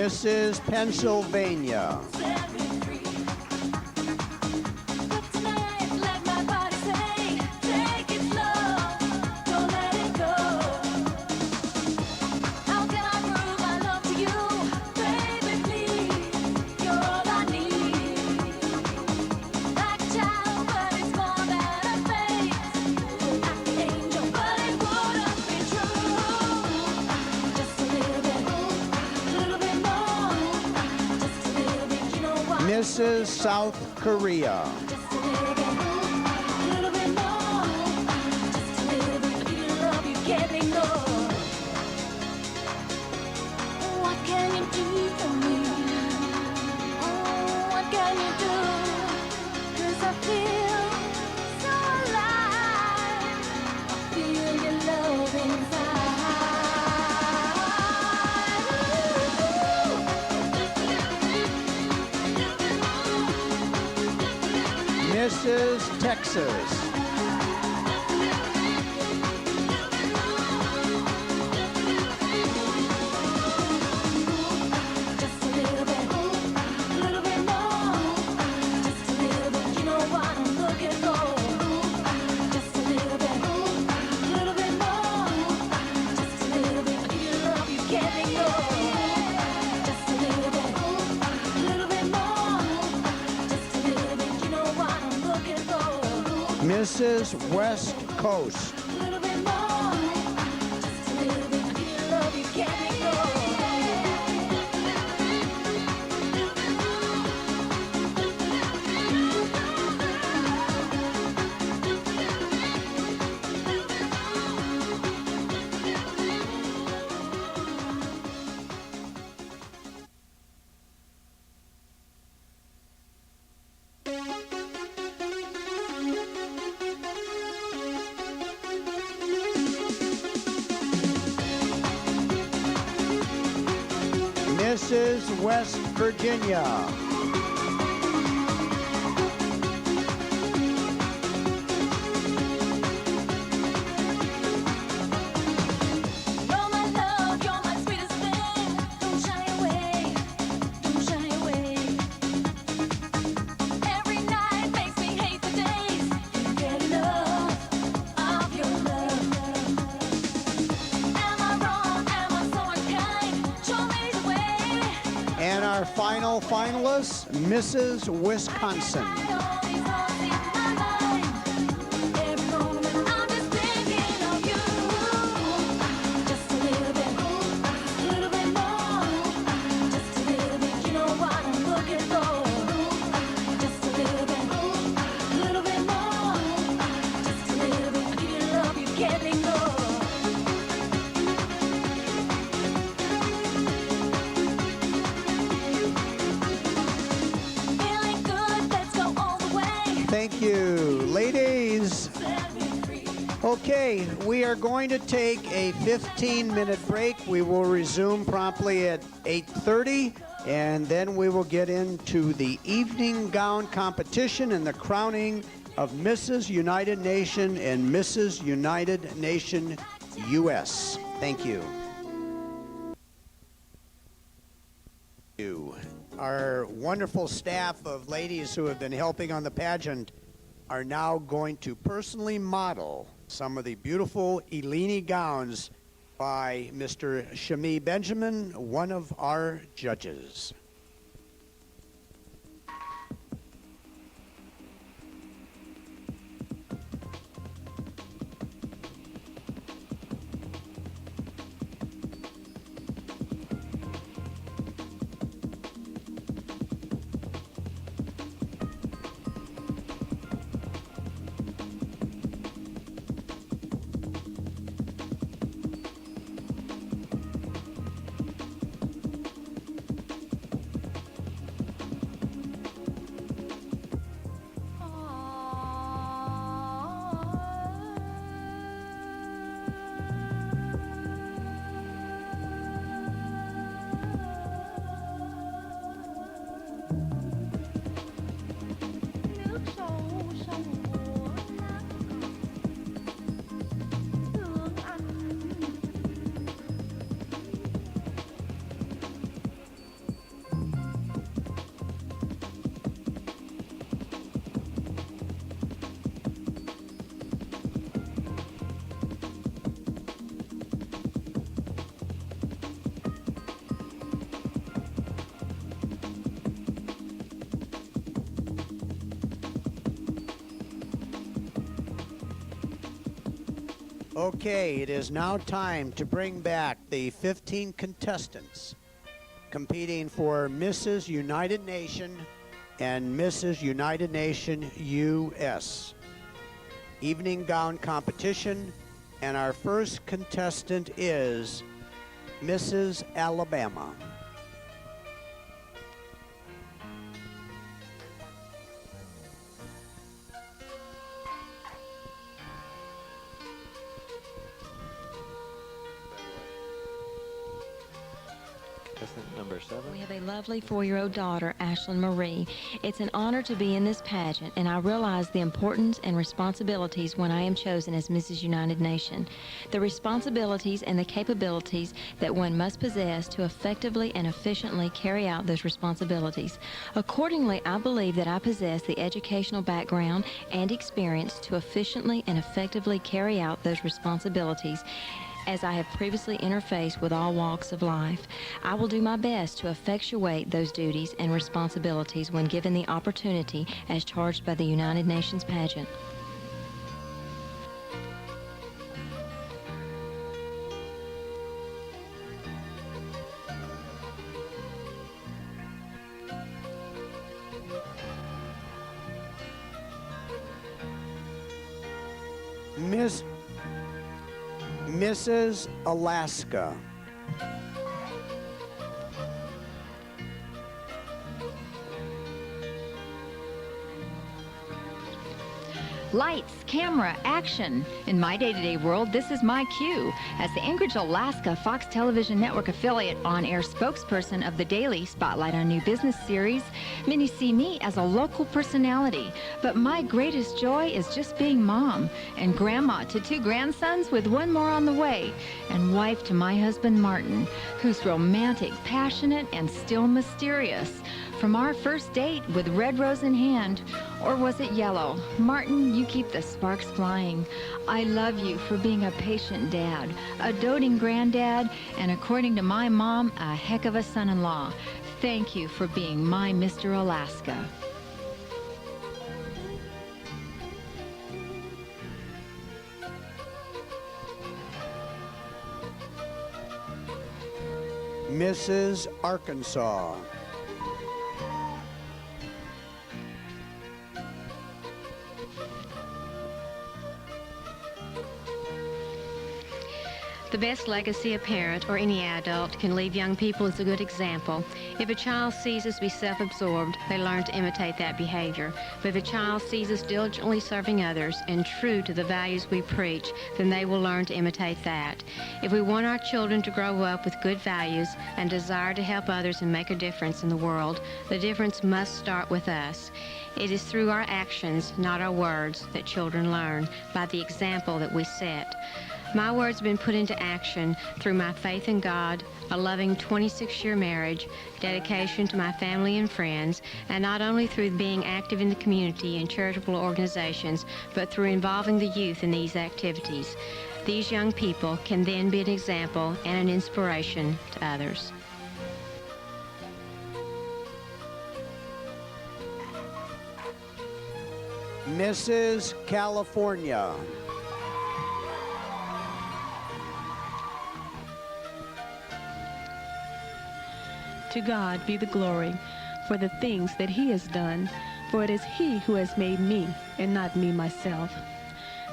Mrs. Pennsylvania. Mrs. South Korea. What can you do for me? Oh, what can you do? 'Cause I feel so alive. I feel your love Mrs. Texas. Mrs. West Coast. Mrs. West Virginia. You're my love, you're my sweetest thing. Don't shy away, don't shy away. Every night makes me hate the days. Can't get enough of your love. Am I wrong? Am I so unkind? Show me the way. And our final finalist, Mrs. Wisconsin. Thank you, ladies. Okay, we are going to take a 15-minute break. We will resume promptly at 8:30, and then we will get into the evening gown competition and the crowning of Mrs. United Nation and Mrs. United Nation US. Thank you. Our wonderful staff of ladies who have been helping on the pageant are now going to personally model some of the beautiful Eleni gowns by Mr. Shami Benjamin, one of our judges. Okay, it is now time to bring back the 15 contestants competing for Mrs. United Nation and Mrs. United Nation US evening gown competition, and our first contestant is Mrs. Alabama. Contestant number 7. We have a lovely 4-year-old daughter, Ashlyn Marie. It's an honor to be in this pageant, and I realize the importance and responsibilities when I am chosen as Mrs. United Nation. The responsibilities and the capabilities that one must possess to effectively and efficiently carry out those responsibilities. Accordingly, I believe that I possess the educational background and experience to efficiently and effectively carry out those responsibilities, as I have previously interfaced with all walks of life. I will do my best to effectuate those duties and responsibilities when given the opportunity as charged by the United Nations pageant. Mrs. Alaska. Lights, camera, action. In my day-to-day world, this is my cue. As the Anchorage, Alaska Fox Television Network affiliate on-air spokesperson of the daily Spotlight on New Business series, many see me as a local personality. But my greatest joy is just being mom and grandma to 2 grandsons with 1 more on the way, and wife to my husband, Martin, who's romantic, passionate, and still mysterious. From our first date with red rose in hand, or was it yellow? Martin, you keep the sparks flying. I love you for being a patient dad, a doting granddad, and according to my mom, a heck of a son-in-law. Thank you for being my Mr. Alaska. Mrs. Arkansas. The best legacy a parent or any adult can leave young people is a good example. If a child sees us be self-absorbed, they learn to imitate that behavior. But if a child sees us diligently serving others and true to the values we preach, then they will learn to imitate that. If we want our children to grow up with good values and desire to help others and make a difference in the world, the difference must start with us. It is through our actions, not our words, that children learn, by the example that we set. My words have been put into action through my faith in God, a loving 26-year marriage, dedication to my family and friends, and not only through being active in the community and charitable organizations, but through involving the youth in these activities. These young people can then be an example and an inspiration to others. Mrs. California. To God be the glory for the things that he has done, for it is he who has made me and not me myself.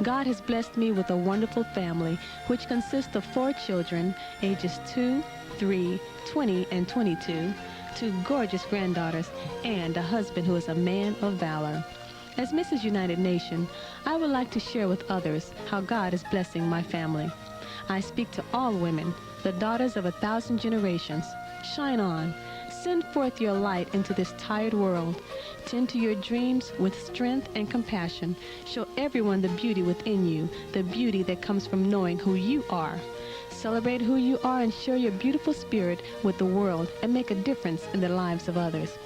God has blessed me with a wonderful family, which consists of 4 children, ages 2, 3, 20, and 22, 2 gorgeous granddaughters, and a husband who is a man of valor. As Mrs. United Nation, I would like to share with others how God is blessing my family. I speak to all women, the daughters of 1,000 generations. Shine on. Send forth your light into this tired world. Tend to your dreams with strength and compassion. Show everyone the beauty within you, the beauty that comes from knowing who you are. Celebrate who you are and share your beautiful spirit with the world and make a difference in the lives of others.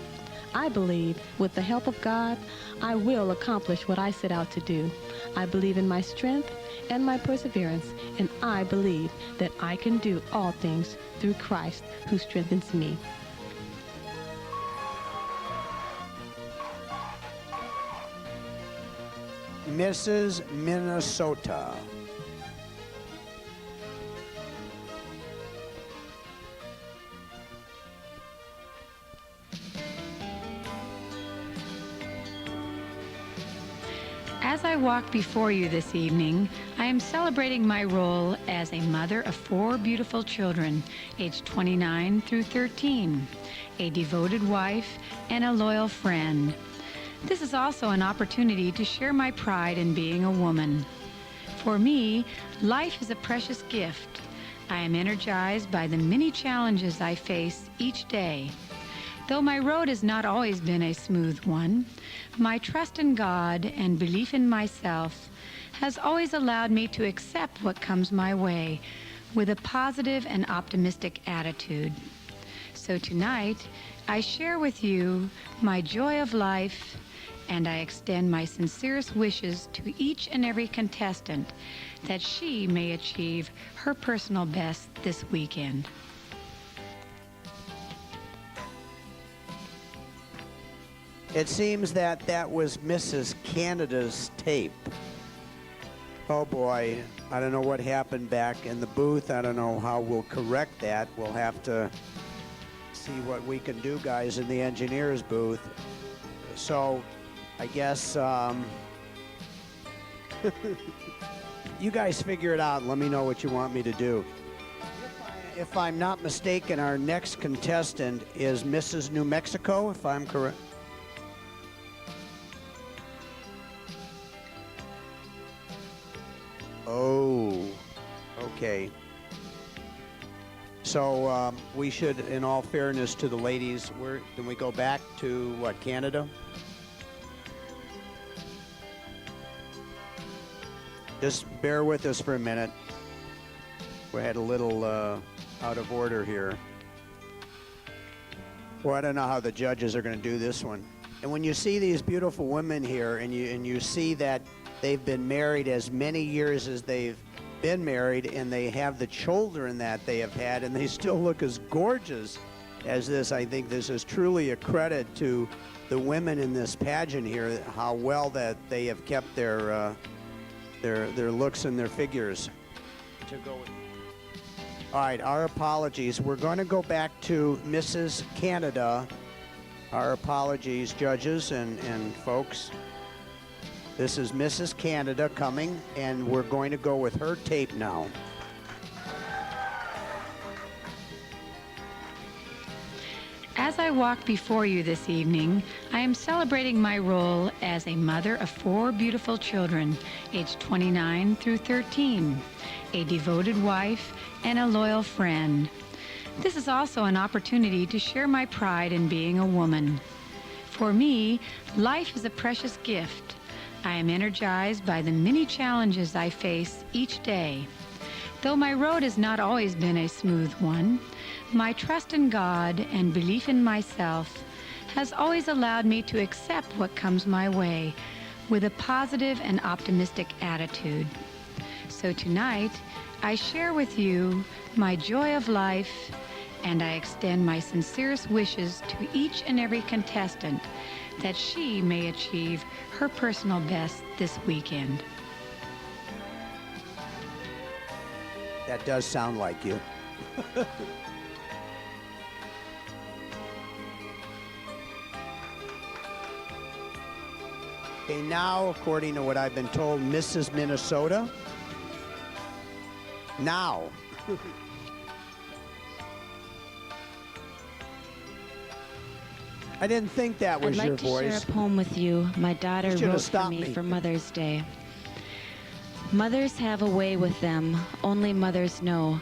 I believe, with the help of God, I will accomplish what I set out to do. I believe in my strength and my perseverance, and I believe that I can do all things through Christ who strengthens me. Mrs. Minnesota. As I walk before you this evening, I am celebrating my role as a mother of 4 beautiful children, aged 29 through 13, a devoted wife, and a loyal friend. This is also an opportunity to share my pride in being a woman. For me, life is a precious gift. I am energized by the many challenges I face each day. Though my road has not always been a smooth one, my trust in God and belief in myself has always allowed me to accept what comes my way with a positive and optimistic attitude. So tonight, I share with you my joy of life, and I extend my sincerest wishes to each and every contestant that she may achieve her personal best this weekend. It seems that that was Mrs. Canada's tape. Oh boy, I don't know what happened back in the booth. I don't know how we'll correct that. We'll have to see what we can do, guys, in the engineer's booth. So, I guess you guys figure it out and let me know what you want me to do. If I'm not mistaken, our next contestant is Mrs. New Mexico, if I'm correct. Oh, okay. So we should, in all fairness to the ladies, can we go back to, what, Canada? Just bear with us for a minute. We had a little out of order here. Well, I don't know how the judges are going to do this one. And when you see these beautiful women here and you see that they've been married as many years as they've been married, and they have the children that they have had, and they still look as gorgeous as this. I think this is truly a credit to the women in this pageant here, how well that they have kept their looks and their figures. To go with. All right, our apologies. We're going to go back to Mrs. Canada. Our apologies, judges and folks. This is Mrs. Canada coming, and we're going to go with her tape now. As I walk before you this evening, I am celebrating my role as a mother of 4 beautiful children, aged 29 through 13, a devoted wife, and a loyal friend. This is also an opportunity to share my pride in being a woman. For me, life is a precious gift. I am energized by the many challenges I face each day. Though my road has not always been a smooth one, my trust in God and belief in myself has always allowed me to accept what comes my way with a positive and optimistic attitude. So tonight, I share with you my joy of life, and I extend my sincerest wishes to each and every contestant that she may achieve her personal best this weekend. That does sound like you. Okay, now, according to what I've been told, Mrs. Minnesota. Now. I didn't think that was your voice. I'd like to share a poem with you my daughter wrote for me for Mother's Day. Mothers have a way with them, only mothers know.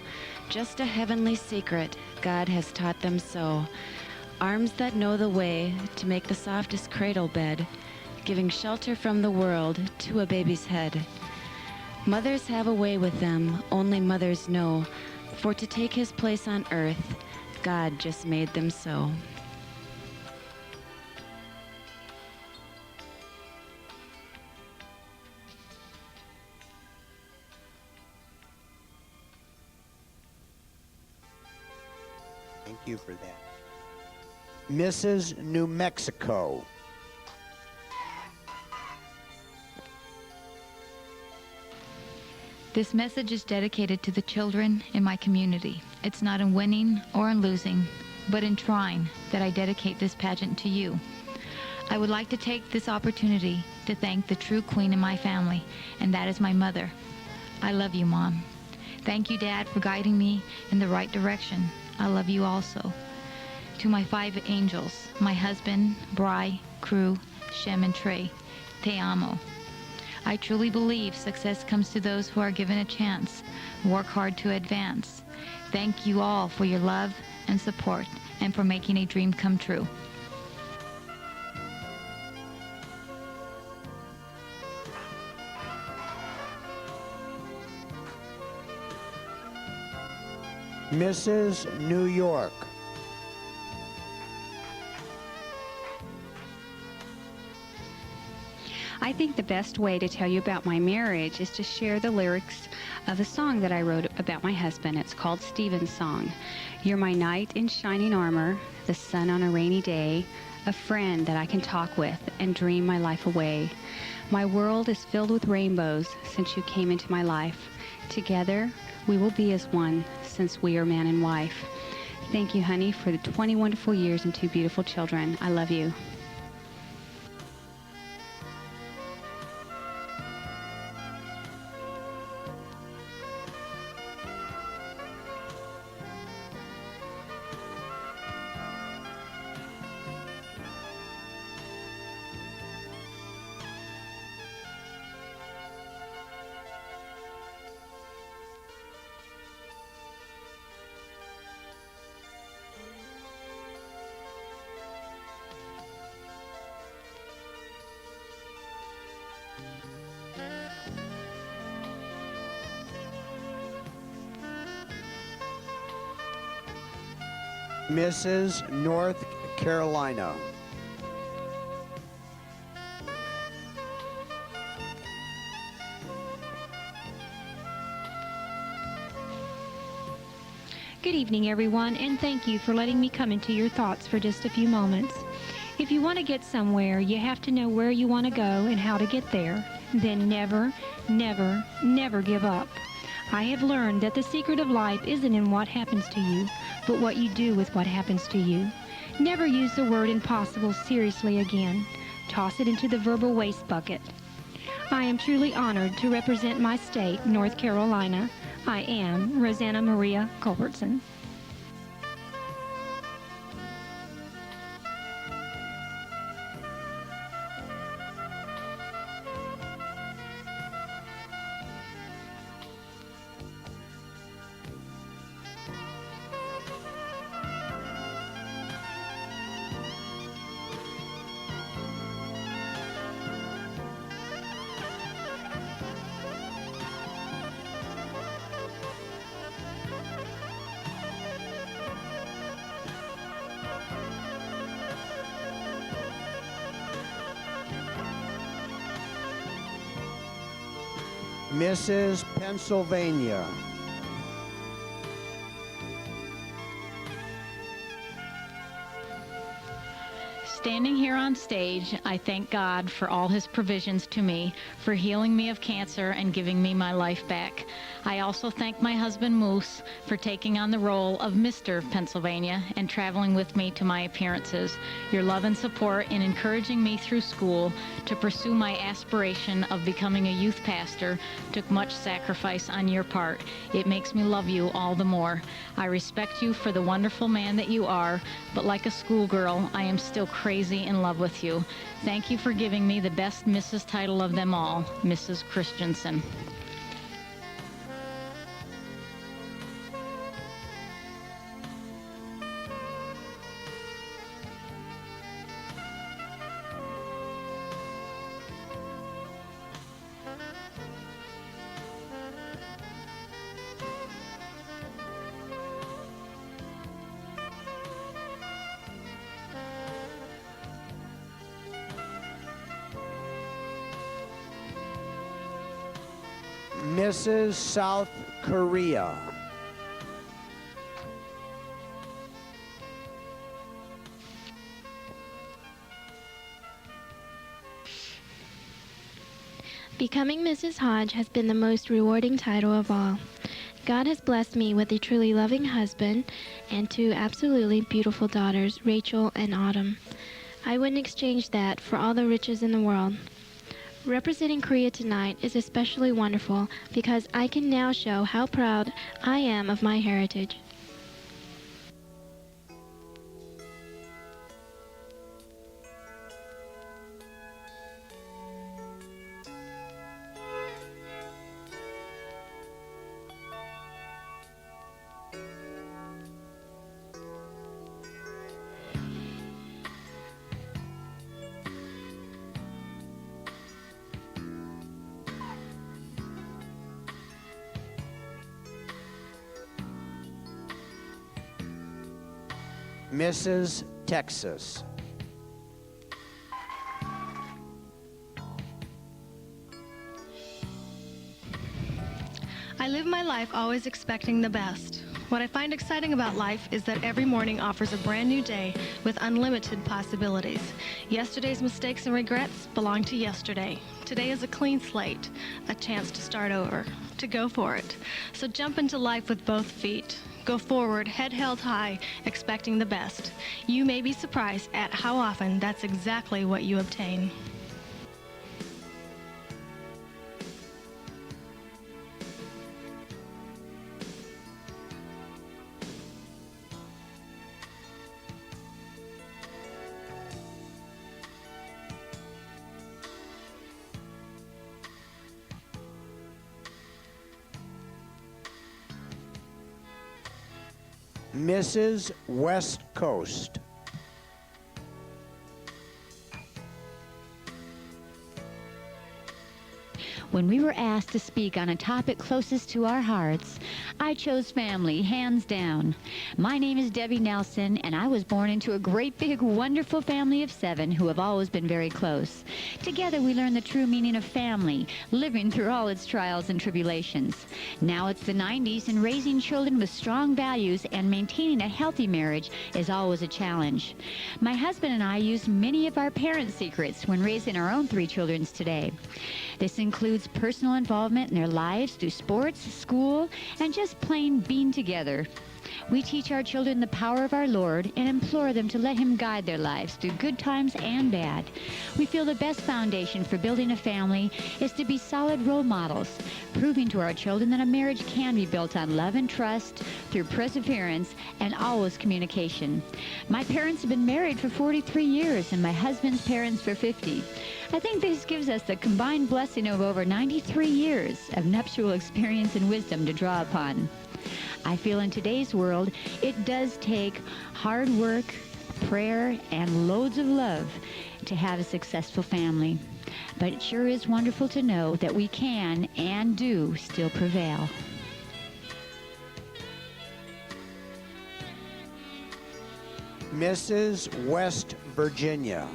Just a heavenly secret, God has taught them so. Arms that know the way to make the softest cradle bed, giving shelter from the world to a baby's head. Mothers have a way with them, only mothers know. For to take his place on earth, God just made them so. Thank you for that. Mrs. New Mexico. This message is dedicated to the children in my community. It's not in winning or in losing, but in trying that I dedicate this pageant to you. I would like to take this opportunity to thank the true queen in my family, and that is my mother. I love you, Mom. Thank you, Dad, for guiding me in the right direction. I love you also. To my 5 angels, my husband, Bri, Crew, Shem, and Trey, te amo. I truly believe success comes to those who are given a chance. Work hard to advance. Thank you all for your love and support and for making a dream come true. Mrs. New York. I think the best way to tell you about my marriage is to share the lyrics of a song that I wrote about my husband. It's called Stephen's Song. You're my knight in shining armor, the sun on a rainy day, a friend that I can talk with and dream my life away. My world is filled with rainbows since you came into my life. Together, we will be as one since we are man and wife. Thank you, honey, for the 20 wonderful years and 2 beautiful children. I love you. Mrs. North Carolina. Good evening, everyone, and thank you for letting me come into your thoughts for just a few moments. If you want to get somewhere, you have to know where you want to go and how to get there. Then never, never, never give up. I have learned that the secret of life isn't in what happens to you, but what you do with what happens to you. Never use the word impossible seriously again. Toss it into the verbal waste bucket. I am truly honored to represent my state, North Carolina. I am Rosanna Maria Culbertson. Mrs. Pennsylvania. Standing here on stage, I thank God for all his provisions to me, for healing me of cancer and giving me my life back. I also thank my husband Moose for taking on the role of Mr. Pennsylvania and traveling with me to my appearances. Your love and support in encouraging me through school to pursue my aspiration of becoming a youth pastor took much sacrifice on your part. It makes me love you all the more. I respect you for the wonderful man that you are, but like a schoolgirl, I am still crazy in love with you. Thank you for giving me the best Mrs. title of them all, Mrs. Christensen. Mrs. South Korea. Becoming Mrs. Hodge has been the most rewarding title of all. God has blessed me with a truly loving husband and 2 absolutely beautiful daughters, Rachel and Autumn. I wouldn't exchange that for all the riches in the world. Representing Korea tonight is especially wonderful because I can now show how proud I am of my heritage. Mrs. Texas. I live my life always expecting the best. What I find exciting about life is that every morning offers a brand new day with unlimited possibilities. Yesterday's mistakes and regrets belong to yesterday. Today is a clean slate, a chance to start over, to go for it. So jump into life with both feet. Go forward, head held high, expecting the best. You may be surprised at how often that's exactly what you obtain. Mrs. West Coast. When we were asked to speak on a topic closest to our hearts, I chose family, hands down. My name is Debbie Nelson, and I was born into a great big wonderful family of 7 who have always been very close. Together we learned the true meaning of family, living through all its trials and tribulations. Now it's the 90s, and raising children with strong values and maintaining a healthy marriage is always a challenge. My husband and I used many of our parents' secrets when raising our own 3 children today. This includes personal involvement in their lives through sports, school, and just plain being together. We teach our children the power of our Lord and implore them to let Him guide their lives through good times and bad. We feel the best foundation for building a family is to be solid role models, proving to our children that a marriage can be built on love and trust through perseverance and always communication. My parents have been married for 43 years and my husband's parents for 50. I think this gives us the combined blessing of over 93 years of nuptial experience and wisdom to draw upon. I feel in today's world, it does take hard work, prayer, and loads of love to have a successful family. But it sure is wonderful to know that we can and do still prevail. Mrs. West Virginia.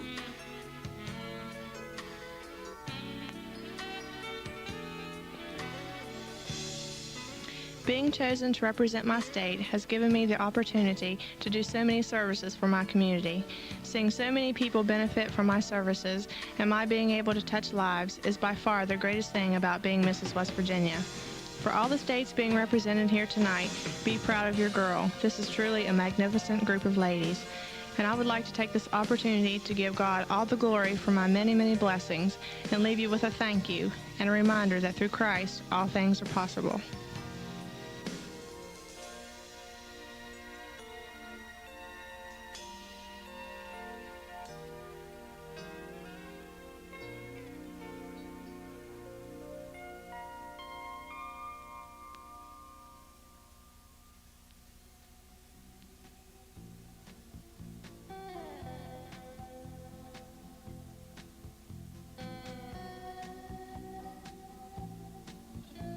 Being chosen to represent my state has given me the opportunity to do so many services for my community. Seeing so many people benefit from my services and my being able to touch lives is by far the greatest thing about being Mrs. West Virginia. For all the states being represented here tonight, be proud of your girl. This is truly a magnificent group of ladies. And I would like to take this opportunity to give God all the glory for my many, many blessings and leave you with a thank you and a reminder that through Christ, all things are possible.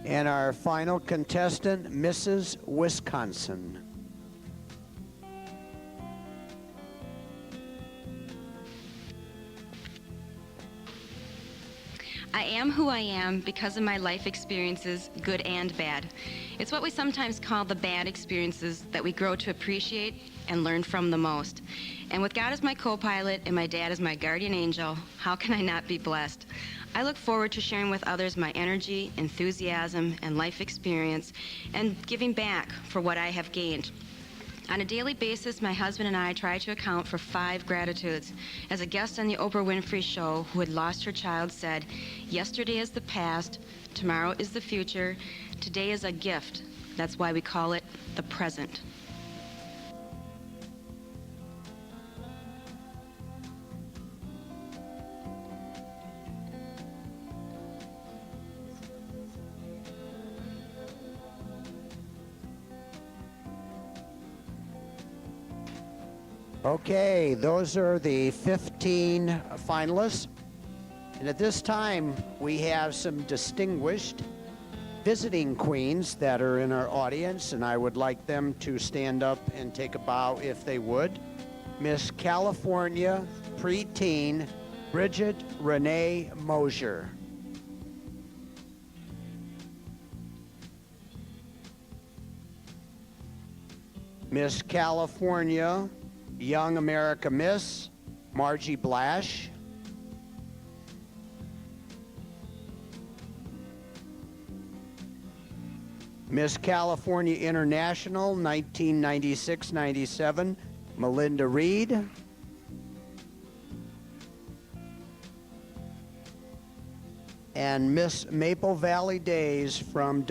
And our final contestant, Mrs. Wisconsin. I am who I am because of my life experiences, good and bad. It's what we sometimes call the bad experiences that we grow to appreciate and learn from the most. And with God as my co-pilot and my dad as my guardian angel, how can I not be blessed? I look forward to sharing with others my energy, enthusiasm, and life experience, and giving back for what I have gained. On a daily basis, my husband and I try to account for 5 gratitudes. As a guest on the Oprah Winfrey Show who had lost her child said, "Yesterday is the past, tomorrow is the future, today is a gift. That's why we call it the present." Okay, those are the 15 finalists. And at this time, we have some distinguished visiting queens that are in our audience, and I would like them to stand up and take a bow if they would. Miss California Preteen, Bridget Renee Mosier. Miss California Young America Miss, Margie Blash. Miss California International 1996-97, Melinda Reed. And Miss Maple Valley Days from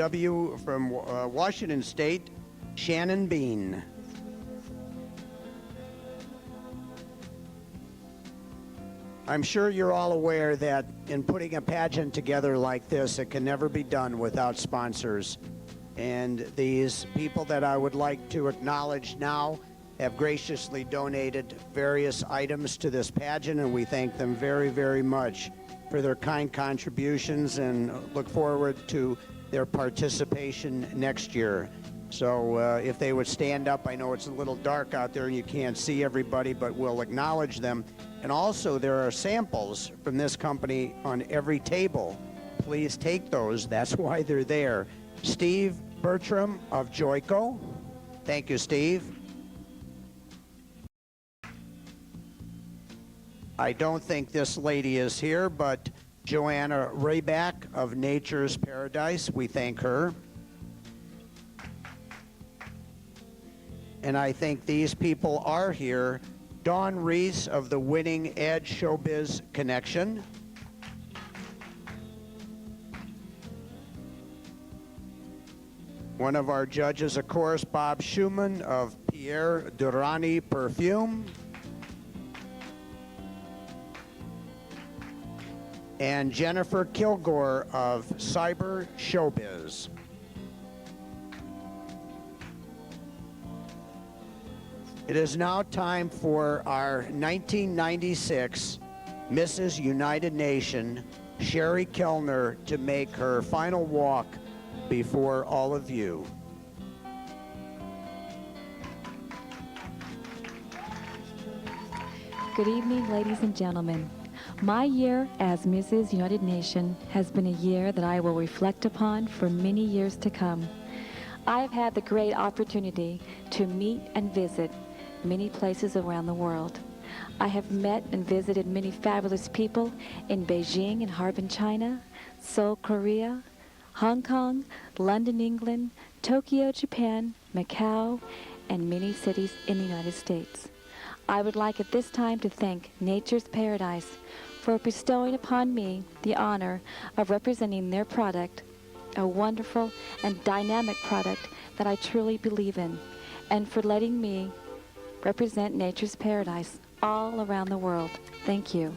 Washington State, Shannon Bean. I'm sure you're all aware that in putting a pageant together like this, it can never be done without sponsors. And these people that I would like to acknowledge now have graciously donated various items to this pageant, and we thank them very, very much for their kind contributions and look forward to their participation next year. So if they would stand up, I know it's a little dark out there and you can't see everybody, but we'll acknowledge them. And also there are samples from this company on every table. Please take those, that's why they're there. Steve Bertram of Joico. Thank you, Steve. I don't think this lady is here, but Joanna Rayback of Nature's Paradise, we thank her. And I think these people are here. Dawn Reese of the Winning Edge Showbiz Connection. One of our judges, of course, Bob Schumann of Pierre Durrani Perfume. And Jennifer Kilgore of Cyber Showbiz. It is now time for our 1996 Mrs. United Nation, Sherry Kellner, to make her final walk before all of you. Good evening, ladies and gentlemen. My year as Mrs. United Nation has been a year that I will reflect upon for many years to come. I've had the great opportunity to meet and visit many places around the world. I have met and visited many fabulous people in Beijing and Harbin, China, Seoul, Korea, Hong Kong, London, England, Tokyo, Japan, Macau, and many cities in the United States. I would like at this time to thank Nature's Paradise for bestowing upon me the honor of representing their product, a wonderful and dynamic product that I truly believe in, and for letting me represent Nature's Paradise all around the world. Thank you.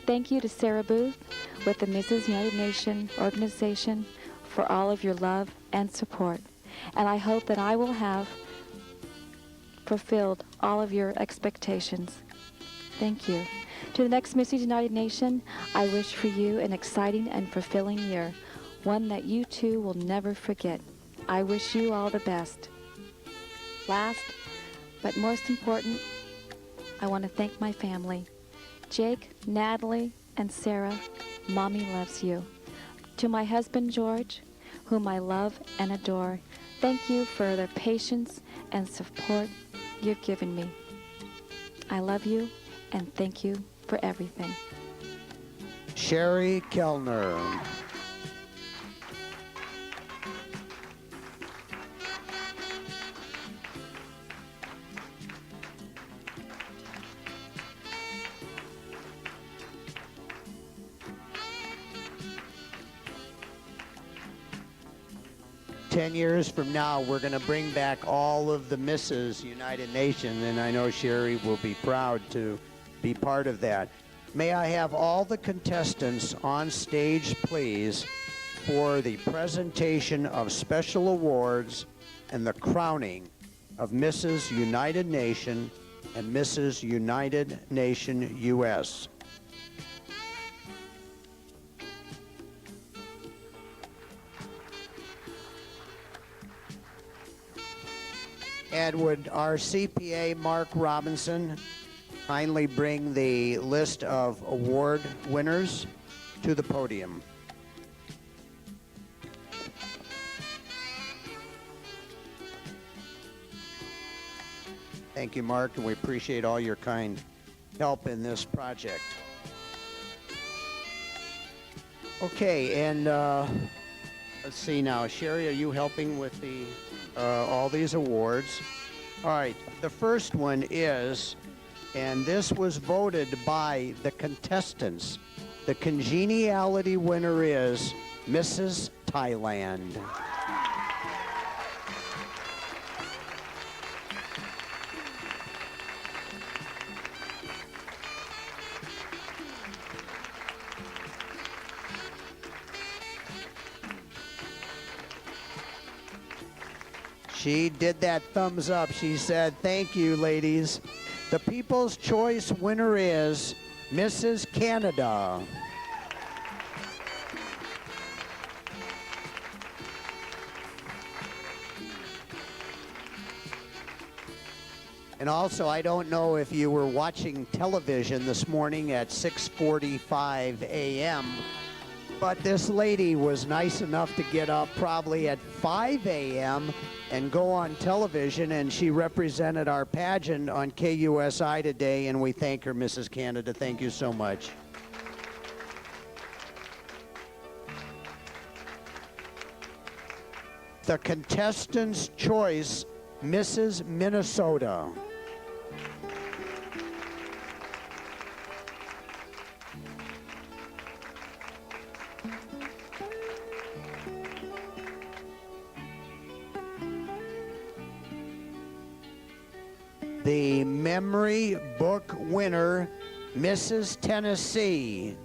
Thank you to Sarah Booth with the Mrs. United Nation organization for all of your love and support. And I hope that I will have fulfilled all of your expectations. Thank you. To the next Mrs. United Nation, I wish for you an exciting and fulfilling year, one that you too will never forget. I wish you all the best. Last, but most important, I want to thank my family. Jake, Natalie, and Sarah, Mommy loves you. To my husband, George, whom I love and adore, thank you for the patience and support you've given me. I love you and thank you for everything. Sherry Kellner. 10 years from now, we're going to bring back all of the Mrs. United Nations, and I know Sherry will be proud to be part of that. May I have all the contestants on stage, please, for the presentation of special awards and the crowning of Mrs. United Nation and Mrs. United Nation US. And would our CPA, Mark Robinson, kindly bring the list of award winners to the podium? Thank you, Mark, and we appreciate all your kind help in this project. Okay, and let's see now. Sherry, are you helping with the all these awards? All right, the first one is, and this was voted by the contestants. The congeniality winner is Mrs. Thailand. She did that thumbs up. She said, "Thank you, ladies." The People's Choice winner is Mrs. Canada. And also, I don't know if you were watching television this morning at 6:45 a.m., but this lady was nice enough to get up probably at 5 a.m. and go on television, and she represented our pageant on KUSI today, and we thank her, Mrs. Canada. Thank you so much. The Contestant's Choice, Mrs. Minnesota. The Memory Book winner, Mrs. Tennessee.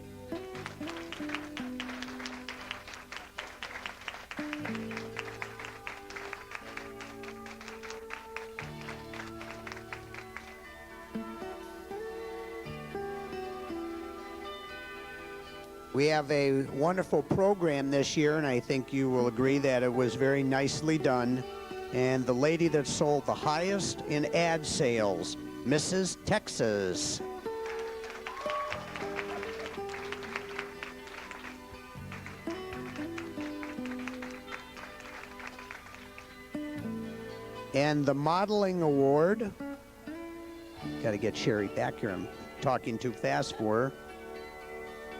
We have a wonderful program this year, and I think you will agree that it was very nicely done. And the lady that sold the highest in ad sales, Mrs. Texas. And the modeling award, got to get Sherry back here, I'm talking too fast for her,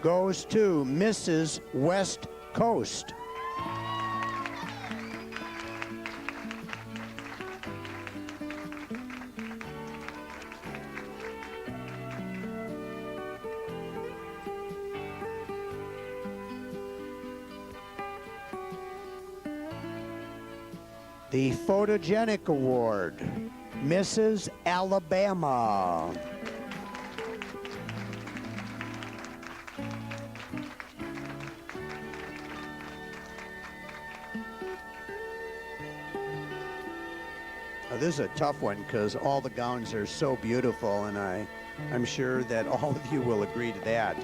goes to Mrs. West Coast. The Photogenic Award, Mrs. Alabama. Now, this is a tough one because all the gowns are so beautiful, and I'm sure that all of you will agree to that.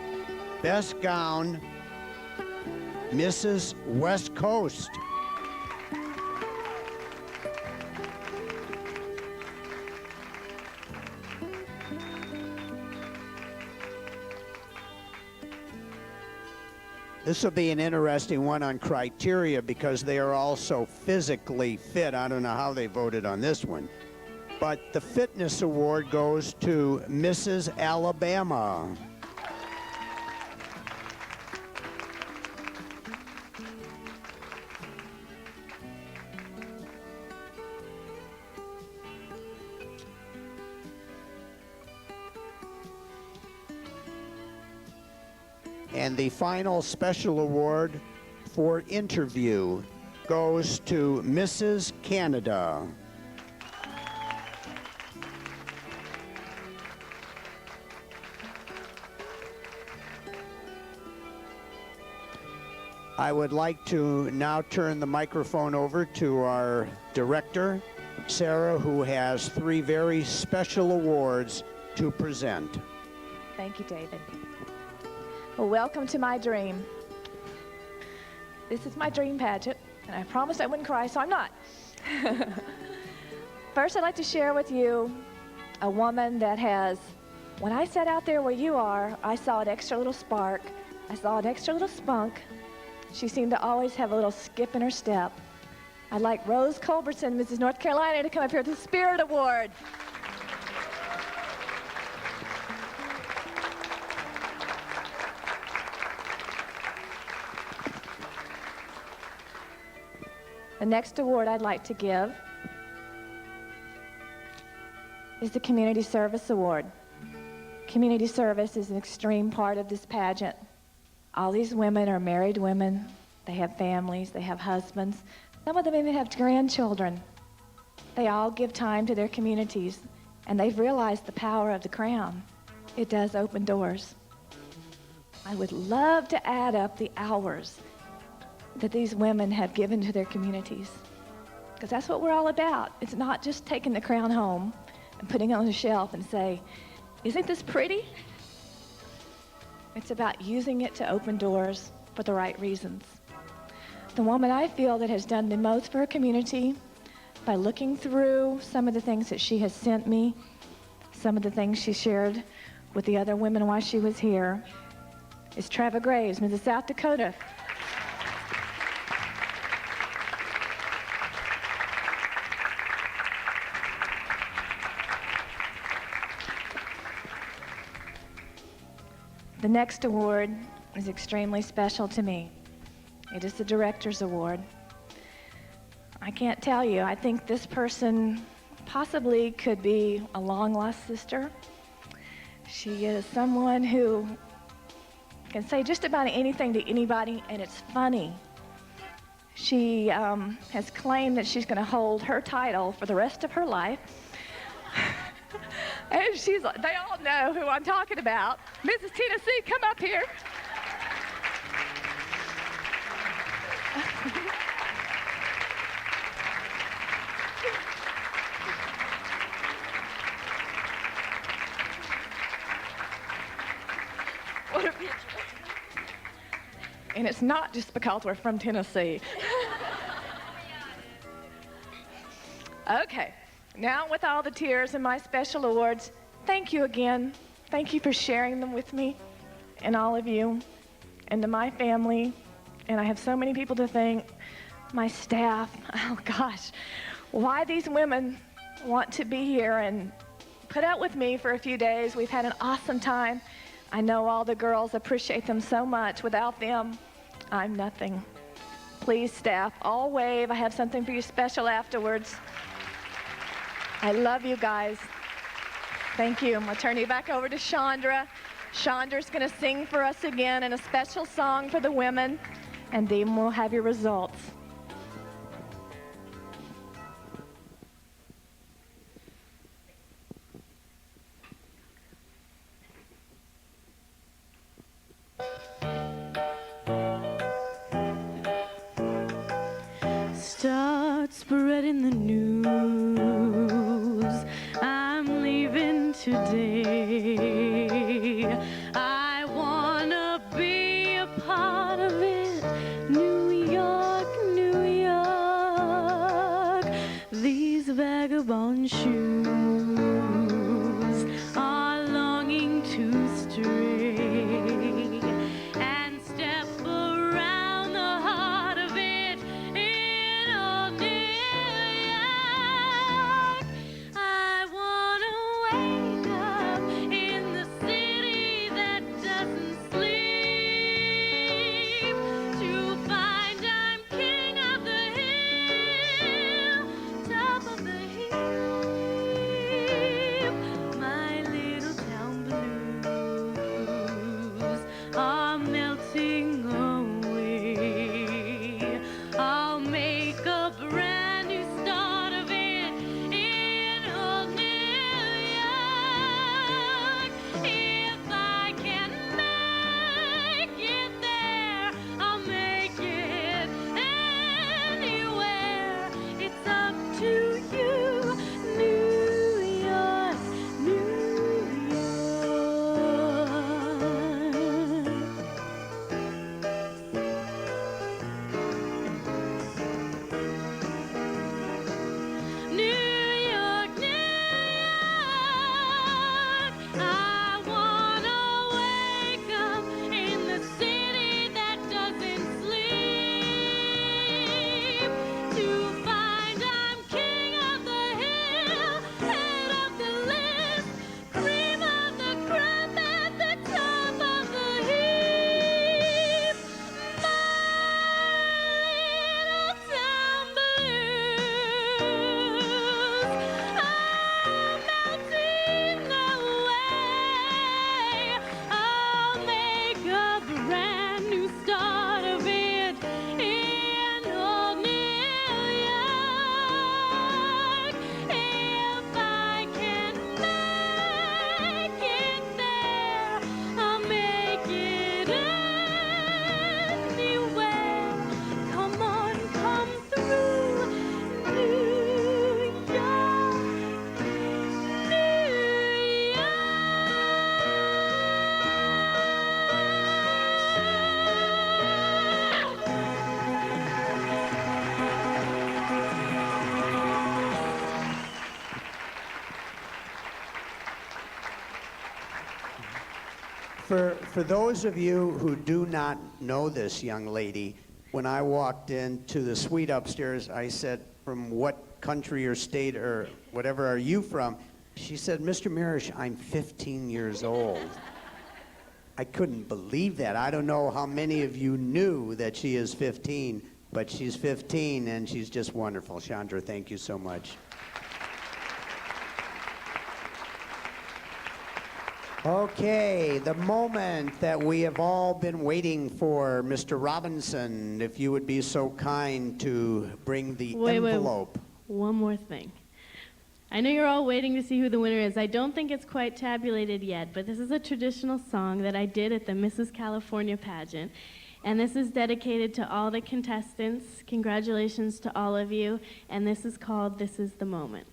Best gown, Mrs. West Coast. This will be an interesting one on criteria because they are all so physically fit. I don't know how they voted on this one. But the fitness award goes to Mrs. Alabama. And the final special award for interview goes to Mrs. Canada. I would like to now turn the microphone over to our director, Sarah, who has 3 very special awards to present. Thank you, David. Well, welcome to my dream. This is my dream pageant, and I promised I wouldn't cry, so I'm not. First, I'd like to share with you a woman that has, when I sat out there where you are, I saw an extra little spark. I saw an extra little spunk. She seemed to always have a little skip in her step. I'd like Rose Culbertson, Mrs. North Carolina, to come up here with the Spirit Award. The next award I'd like to give is the Community Service Award. Community service is an extreme part of this pageant. All these women are married women. They have families, they have husbands. Some of them even have grandchildren. They all give time to their communities, and they've realized the power of the crown. It does open doors. I would love to add up the hours that these women have given to their communities, because that's what we're all about. It's not just taking the crown home and putting it on the shelf and say, isn't this pretty? It's about using it to open doors for the right reasons. The woman I feel that has done the most for her community, by looking through some of the things that she has sent me, some of the things she shared with the other women while she was here, is Treva Graves, Mrs. South Dakota. The next award is extremely special to me. It is the Director's Award. I can't tell you, I think this person possibly could be a long-lost sister. She is someone who can say just about anything to anybody, and it's funny. She has claimed that she's going to hold her title for the rest of her life. And they all know who I'm talking about. Mrs. Tennessee, come up here. What a picture. And it's not just because we're from Tennessee. Okay. Now, with all the tears and my special awards, thank you again. Thank you for sharing them with me and all of you and to my family. And I have so many people to thank. My staff. Oh, gosh. Why these women want to be here and put up with me for a few days. We've had an awesome time. I know all the girls appreciate them so much. Without them, I'm nothing. Please, staff, all wave. I have something for you special afterwards. I love you guys. Thank you. I'm going to turn you back over to Chandra. Chandra's going to sing for us again in a special song for the women, and then we'll have your results. Start spreading the news. I'm leaving today. I wanna be a part of it. New York, New York. These vagabond shoes are longing to stray and step around the heart of it in old New York. I wanna wake up in the city that doesn't sleep, to find I'm king of the hill, top of the heap. My little town blues are melting away. I'll make for those of you who do not know this young lady, when I walked into the suite upstairs, I said, from what country or state or whatever are you from? She said, Mr. Mirish, I'm 15 years old. I couldn't believe that. I don't know how many of you knew that she is 15, but she's 15 and she's just wonderful. Chandra, thank you so much. Okay, the moment that we have all been waiting for, Mr. Robinson, if you would be so kind to bring the envelope. One more thing. I know you're all waiting to see who the winner is. I don't think it's quite tabulated yet, but this is a traditional song that I did at the Mrs. California pageant. And this is dedicated to all the contestants. Congratulations to all of you. And this is called This Is the Moment.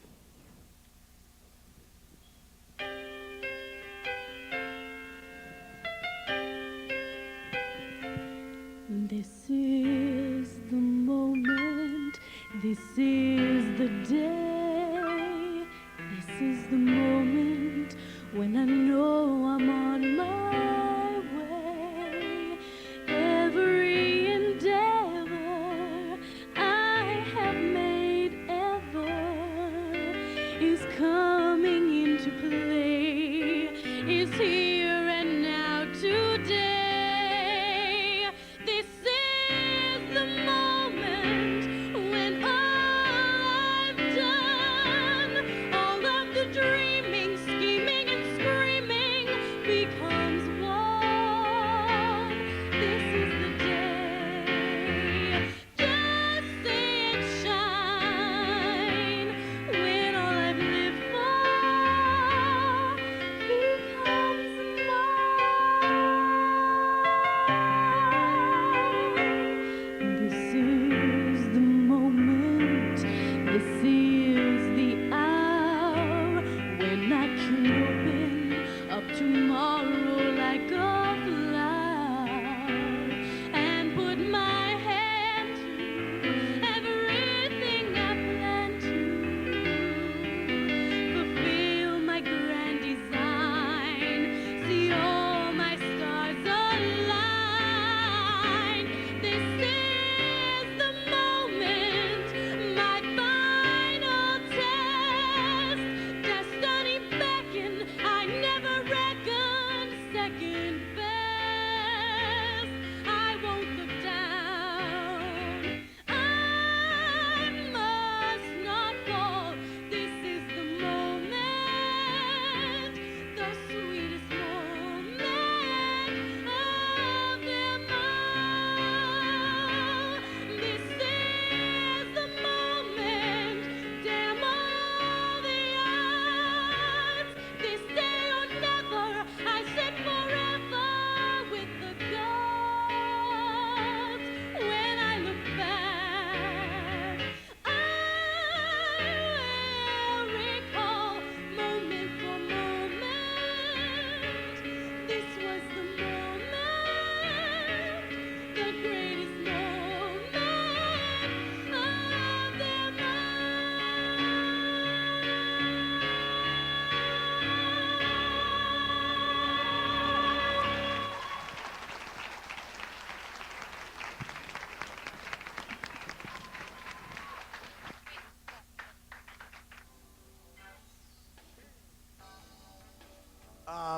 This is the moment, this is the day, this is the moment when I know I'm on my way. Every endeavor I have made ever is coming into play, is here and now today.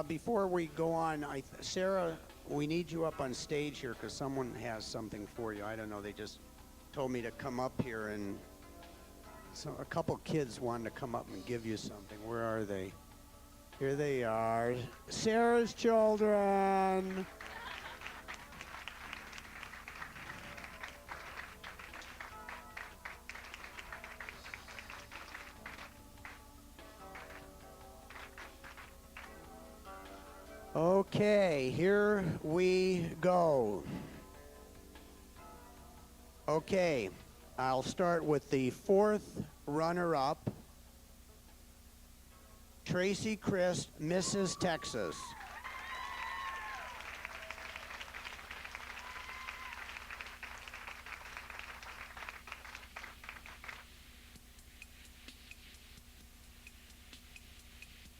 Before we go on, Sarah, we need you up on stage here because someone has something for you. I don't know. They just told me to come up here, and so a couple kids wanted to come up and give you something. Where are they? Here they are. Sarah's children. Okay, here we go. Okay, I'll start with the fourth runner-up, Tracy Christ, Mrs. Texas.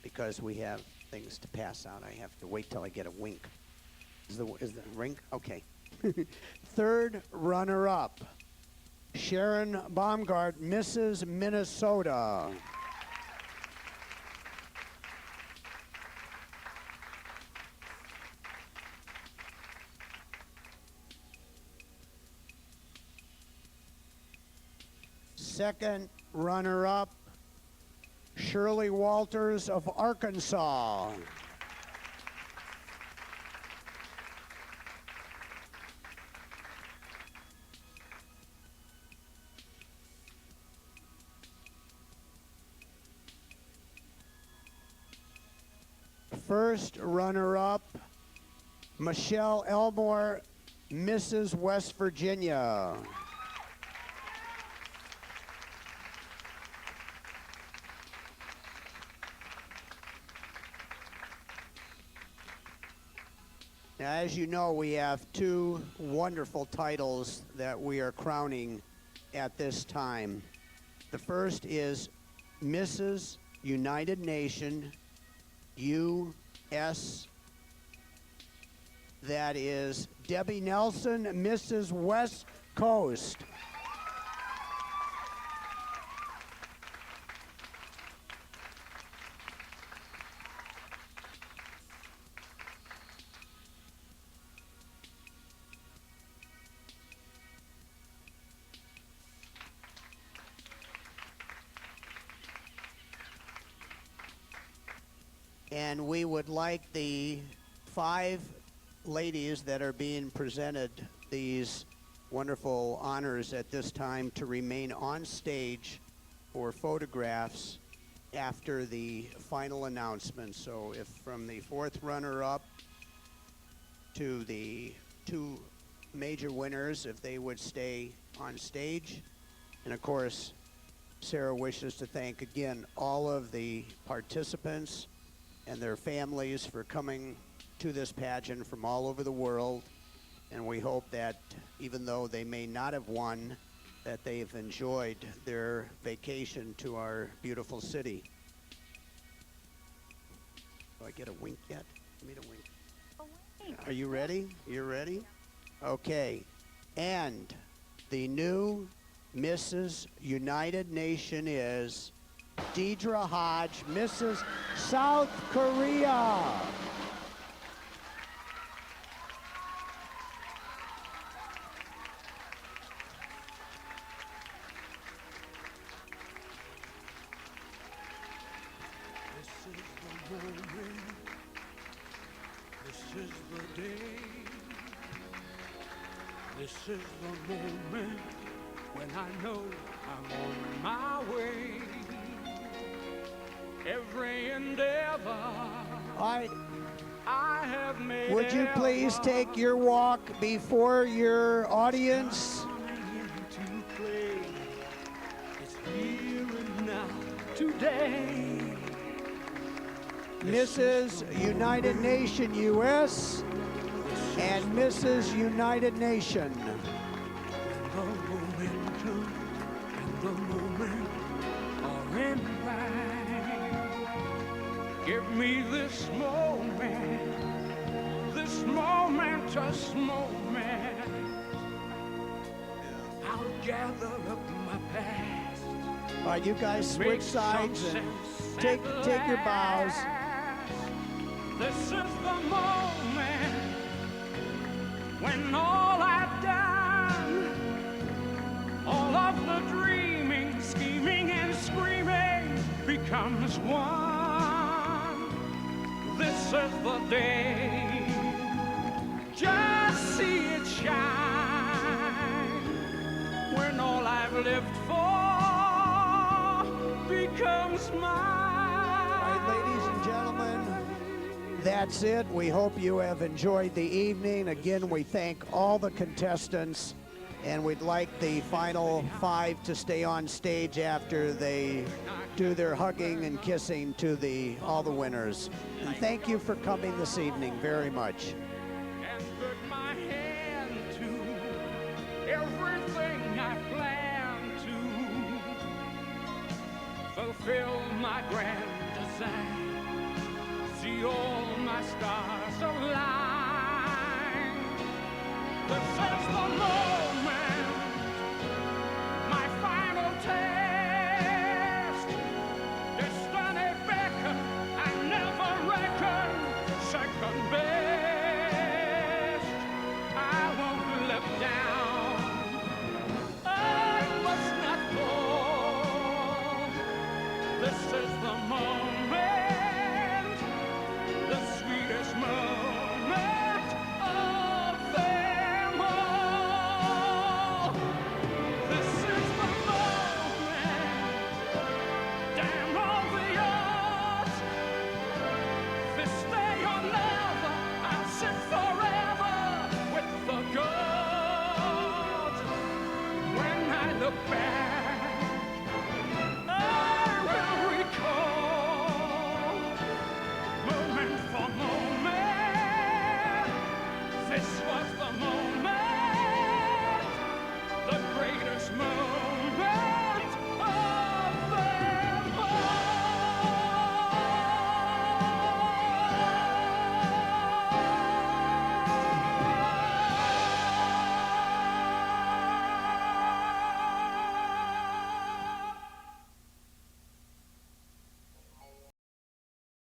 Because we have things to pass out, I have to wait till I get a wink. Is the ring? Okay. Third runner-up, Sharon Baumgart, Mrs. Minnesota. Second runner-up, Shirley Walters of Arkansas. First runner-up, Michelle Elmore, Mrs. West Virginia. Now, as you know, we have two wonderful titles that we are crowning at this time. The first is Mrs. United Nation, U.S. That is Debbie Nelson, Mrs. West Coast. And we would like the 5 ladies that are being presented these wonderful honors at this time to remain on stage for photographs after the final announcement. So if from the 4th runner-up to the 2 major winners, if they would stay on stage. And of course, Sarah wishes to thank again all of the participants and their families for coming to this pageant from all over the world. And we hope that even though they may not have won, that they've enjoyed their vacation to our beautiful city. Do I get a wink yet? Give me the wink. Are you ready? You ready? Okay. And the new Mrs. United Nation is Deidre Hodge, Mrs. South Korea. This is the moment, this is the day, this is the moment when I know I'm on my way. Every endeavor I have made. Would you please take your walk before your audience? It's here and now, today. Mrs. United Nation U.S. and Mrs. United Nation. The momentum and the moment are in line. Give me this momentous moment. I'll gather up my past. All right, you guys switch sides and take your bows. This is the moment when all I've done, all of the dreaming, scheming, and screaming becomes one. This is the day, just see it shine, when all I've lived for becomes mine. All right, ladies and gentlemen, that's it. We hope you have enjoyed the evening. Again, we thank all the contestants, and we'd like the final 5 to stay on stage after they do their hugging and kissing to all the winners. And thank you for coming this evening very much. And put my hand to everything I plan to fulfill my grand design. See all my stars align.